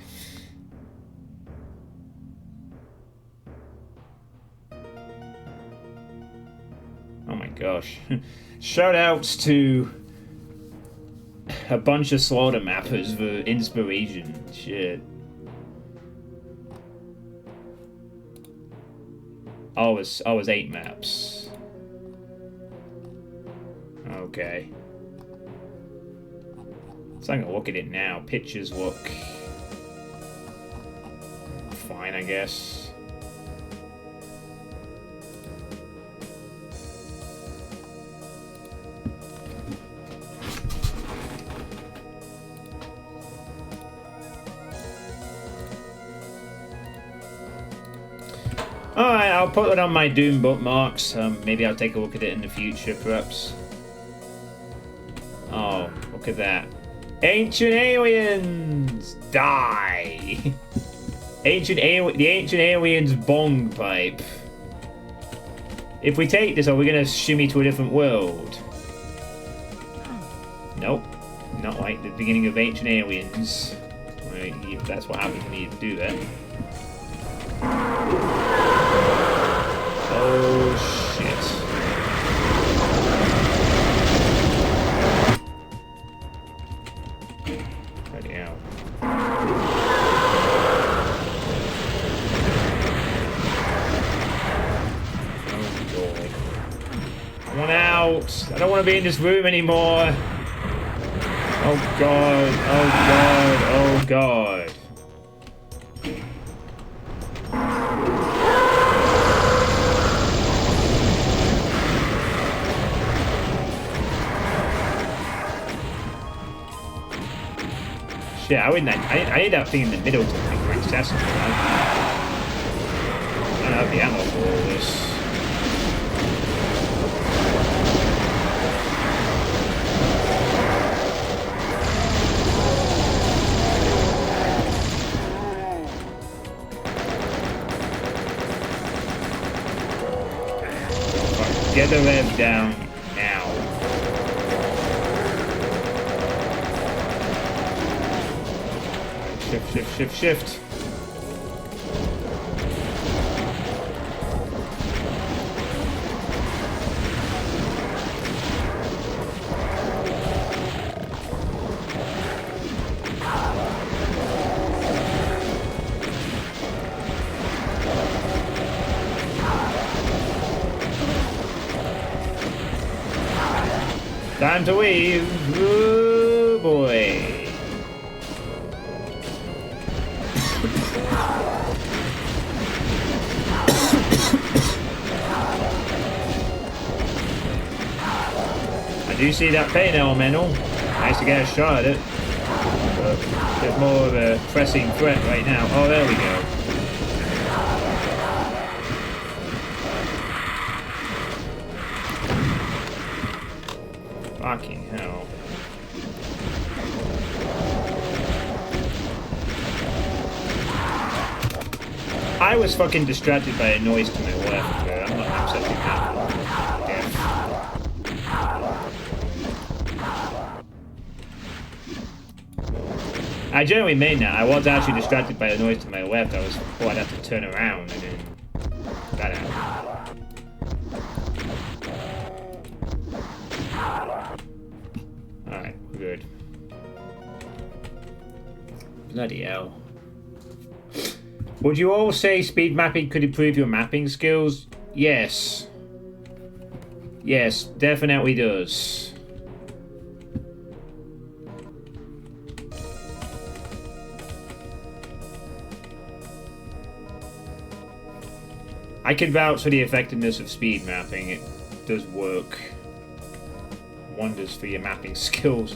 Oh my gosh. Shoutouts to a bunch of slaughter mappers for inspiration. Shit. Oh, it was 8 maps. Okay. So I'm gonna look at it now. Pictures look fine, I guess. Alright, I'll put it on my Doom bookmarks. Maybe I'll take a look at it in the future, perhaps. Oh, look at that. Ancient aliens! Die! The ancient aliens bong pipe. If we take this, are we gonna shimmy to a different world? Nope. Not like the beginning of Ancient Aliens. Right, that's what happens when you do that. Oh shit. Ready out. Oh god. I want out! I don't want to be in this room anymore! Oh god, oh god, oh god. Shit, I need that thing in the middle to be more accessible. I don't have the ammo for all this. Get the rev down now. Shift, shift, shift, shift. Time to weave. Oh boy. do see that pain elemental. Nice to get a shot at it. But there's more of a pressing threat right now. Oh, there we go. Fucking hell. I was fucking distracted by a noise to my left, but I'm not accepting that. I generally mean that. I was actually distracted by the noise to my left. I'd have to turn around and then that happened. Alright, we're good. Bloody hell. Would you all say speed mapping could improve your mapping skills? Yes. Yes, definitely does. I can vouch for the effectiveness of speed mapping. It does work wonders for your mapping skills.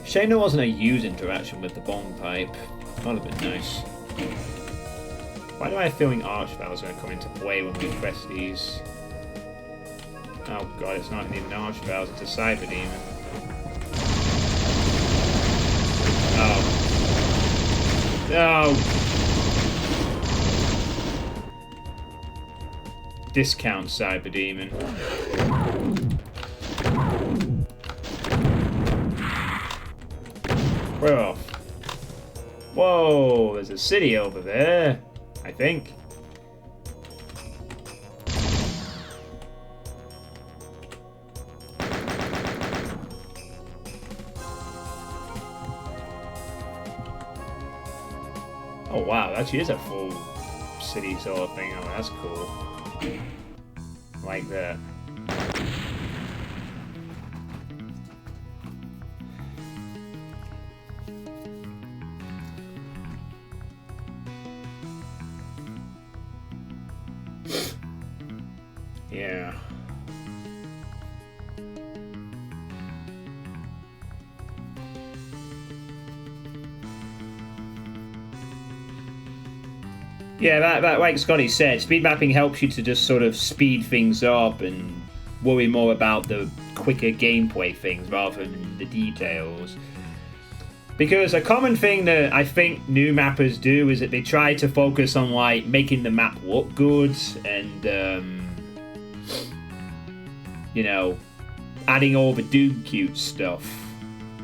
Shame there wasn't a use interaction with the bong pipe. That would have been nice. Why do I have a feeling Archvile's going to come into play when we press these? Oh god, it's not even Archvile's, it's a Cyber Demon. Oh. Oh! Discount Cyber Demon. We're off. Whoa, there's a city over there, I think. Oh wow, that actually is a full city sort of thing. Oh, that's cool. Like that. Yeah. Yeah, that like Scotty said, speed mapping helps you to just sort of speed things up and worry more about the quicker gameplay things rather than the details. Because a common thing that I think new mappers do is that they try to focus on like making the map look good and you know, adding all the Doom cute stuff,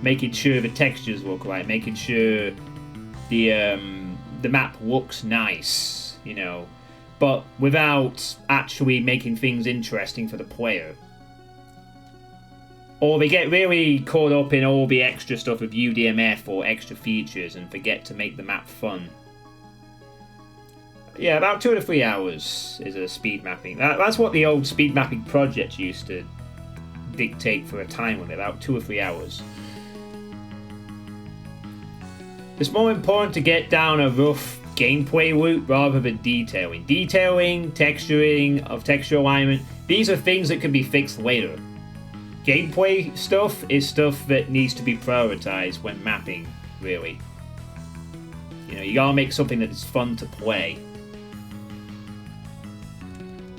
making sure the textures look right, making sure the map looks nice, you know, but without actually making things interesting for the player. Or they get really caught up in all the extra stuff of UDMF or extra features and forget to make the map fun. Yeah, about 2 to 3 hours is a speed mapping. That's what the old speed mapping projects used to dictate for a time limit, about 2 or 3 hours. It's more important to get down a rough gameplay route rather than detailing. Detailing, texturing, of texture alignment, these are things that can be fixed later. Gameplay stuff is stuff that needs to be prioritized when mapping, really. You know, you gotta make something that's fun to play.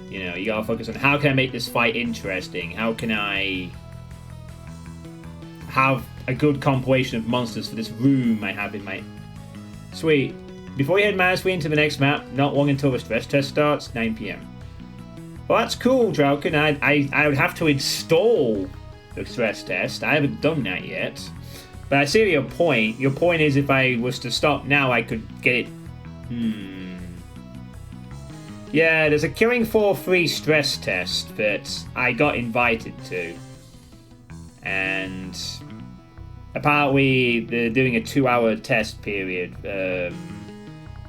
You know, you gotta focus on how can I make this fight interesting? How can I have a good compilation of monsters for this room I have in my... Sweet. Before you head manually into the next map, not long until the stress test starts, 9 PM. Well, that's cool, Drauken. I would have to install the stress test. I haven't done that yet. But I see your point. Your point is if I was to stop now, I could get it... Yeah, there's a Killing Floor 3 stress test that I got invited to. And apparently they're doing a 2-hour test period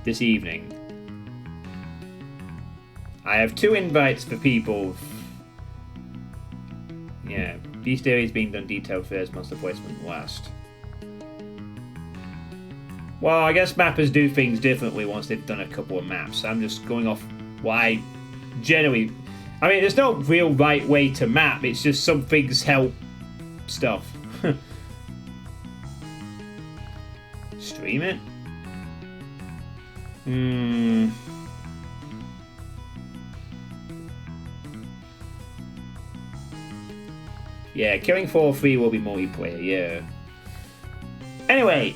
this evening. I have 2 invites for people. Yeah, Beast Area is being done detailed first, monster placement last. Well, I guess mappers do things differently once they've done a couple of maps. I'm just going off why generally... I mean, there's no real right way to map. It's just some things help stuff. Stream it? Yeah, killing 4-3 will be multiplayer, yeah. Anyway,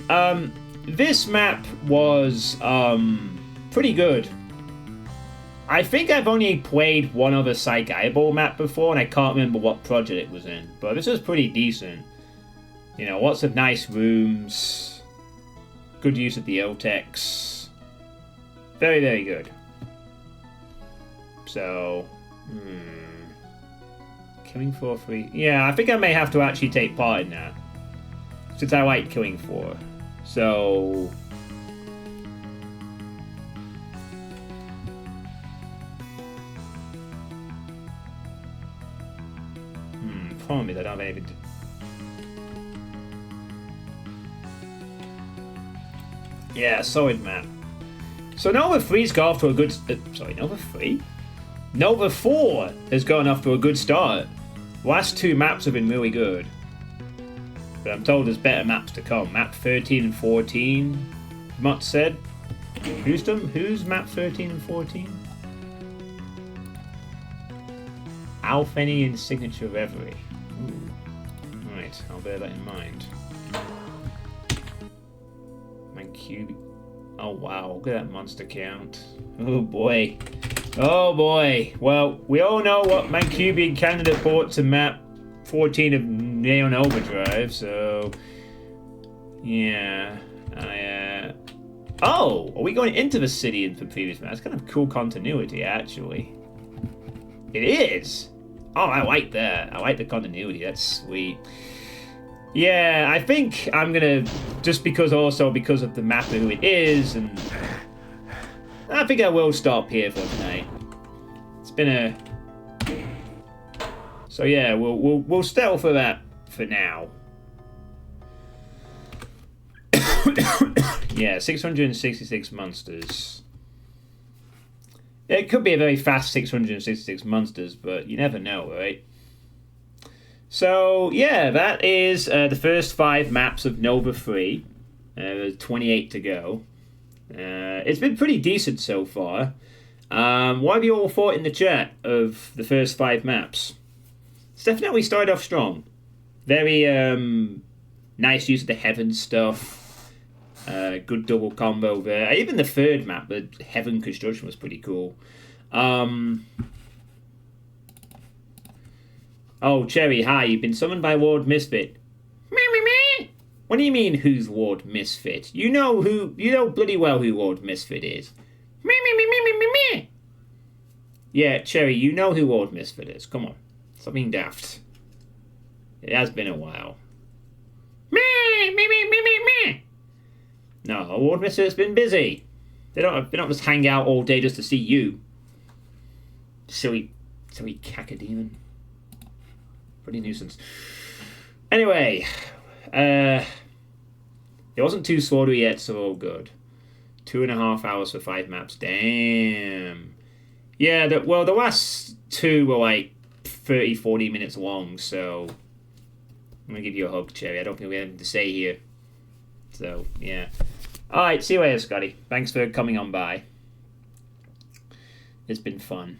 this map was pretty good. I think I've only played one other Psych Eyeball map before, and I can't remember what project it was in. But this was pretty decent. You know, lots of nice rooms. Good use of the Otex. Very, very good. So, Killing 4-3. Yeah, I think I may have to actually take part in that. Since I like Killing 4. So... problem is I don't have anything to... Yeah, solid map. So Nova 3's got off to a good... sorry, Nova 3? Nova 4 has gone off to a good start. Last 2 maps have been really good. But I'm told there's better maps to come. Map 13 and 14, Mutt said. Who's done? Who's map 13 and 14? Alfeni and Signature Reverie. Ooh. Right, I'll bear that in mind. Mancubi. Oh wow, look at that monster count. Oh boy. Oh boy. Well, we all know what Mancubian candidate bought to map 14 of Neon Overdrive, so... Yeah. Oh! Are we going into the city in the previous map? That's kind of cool continuity, actually. It is! Oh, I like that. I like the continuity. That's sweet. Yeah, I think I'm gonna... Just because of the map of who it is, and... I think I will stop here for tonight. It's been a... So yeah, we'll settle for that for now. Yeah, 666 monsters. It could be a very fast 666 monsters, but you never know, right? So yeah, that is the first 5 maps of Nova 3. There's 28 to go. It's been pretty decent so far. What have you all thought in the chat of the first 5 maps? It's definitely started off strong. Very nice use of the heaven stuff. Good double combo there. Even the 3rd map, the heaven construction, was pretty cool. Oh, Cherry, hi. You've been summoned by Lord Misfit. Me. What do you mean, who's Lord Misfit? You know bloody well who Lord Misfit is. Me. Yeah, Cherry, you know who Lord Misfit is. Come on. Stop being daft. It has been a while. Me. No, Lord Misfit's been busy. They don't just hang out all day just to see you. Silly cacodemon. Pretty nuisance. Anyway, it wasn't too slaughtery yet, so all good. 2.5 hours for 5 maps. Damn. Yeah, the last 2 were like 30, 40 minutes long, so I'm gonna give you a hug, Cherry. I don't think we have anything to say here. So, yeah. Alright, see you later, Scotty. Thanks for coming on by. It's been fun.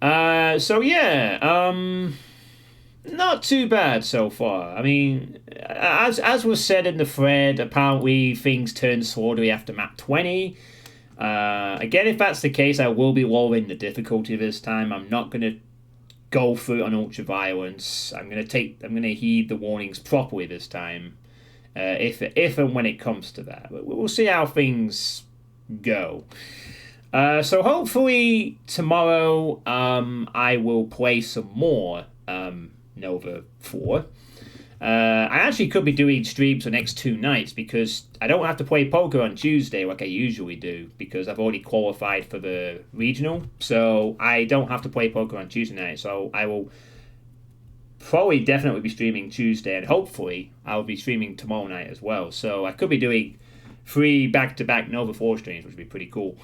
So yeah, not too bad so far. I mean, as was said in the thread, apparently things turn slaughtery after map 20. Again, if that's the case, I will be lowering the difficulty this time. I'm not going to go through it on ultra violence. I'm going to heed the warnings properly this time, if and when it comes to that. We'll see how things go. So hopefully tomorrow I will play some more Nova 4. I actually could be doing streams for the next 2 nights because I don't have to play poker on Tuesday like I usually do because I've already qualified for the regional. So I don't have to play poker on Tuesday night. So I will probably definitely be streaming Tuesday, and hopefully I'll be streaming tomorrow night as well. So I could be doing 3 back-to-back Nova 4 streams, which would be pretty cool.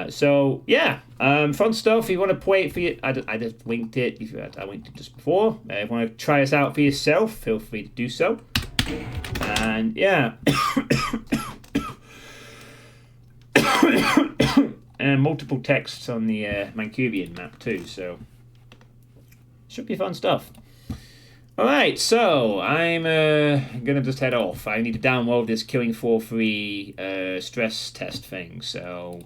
So yeah, fun stuff. If you want to play it for you, I just linked it. I linked it just before. If you want to try this out for yourself, feel free to do so. And yeah, and multiple texts on the Mancubian map too. So should be fun stuff. All right, so I'm gonna just head off. I need to download this Killing Floor 3 stress test thing. So.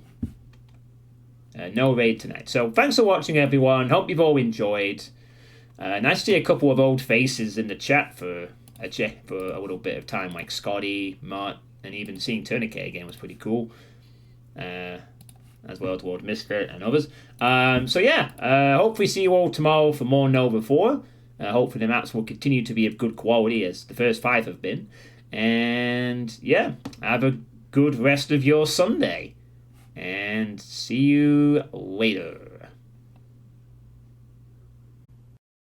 No raid tonight. So thanks for watching, everyone. Hope you've all enjoyed. Nice to see a couple of old faces in the chat for a little bit of time, like Scotty, Mutt, and even seeing Tourniquet again was pretty cool. As well toward Misfit and others. So yeah, hopefully see you all tomorrow for more Nova 4. Hopefully the maps will continue to be of good quality as the first 5 have been. And yeah, have a good rest of your Sunday. And see you later.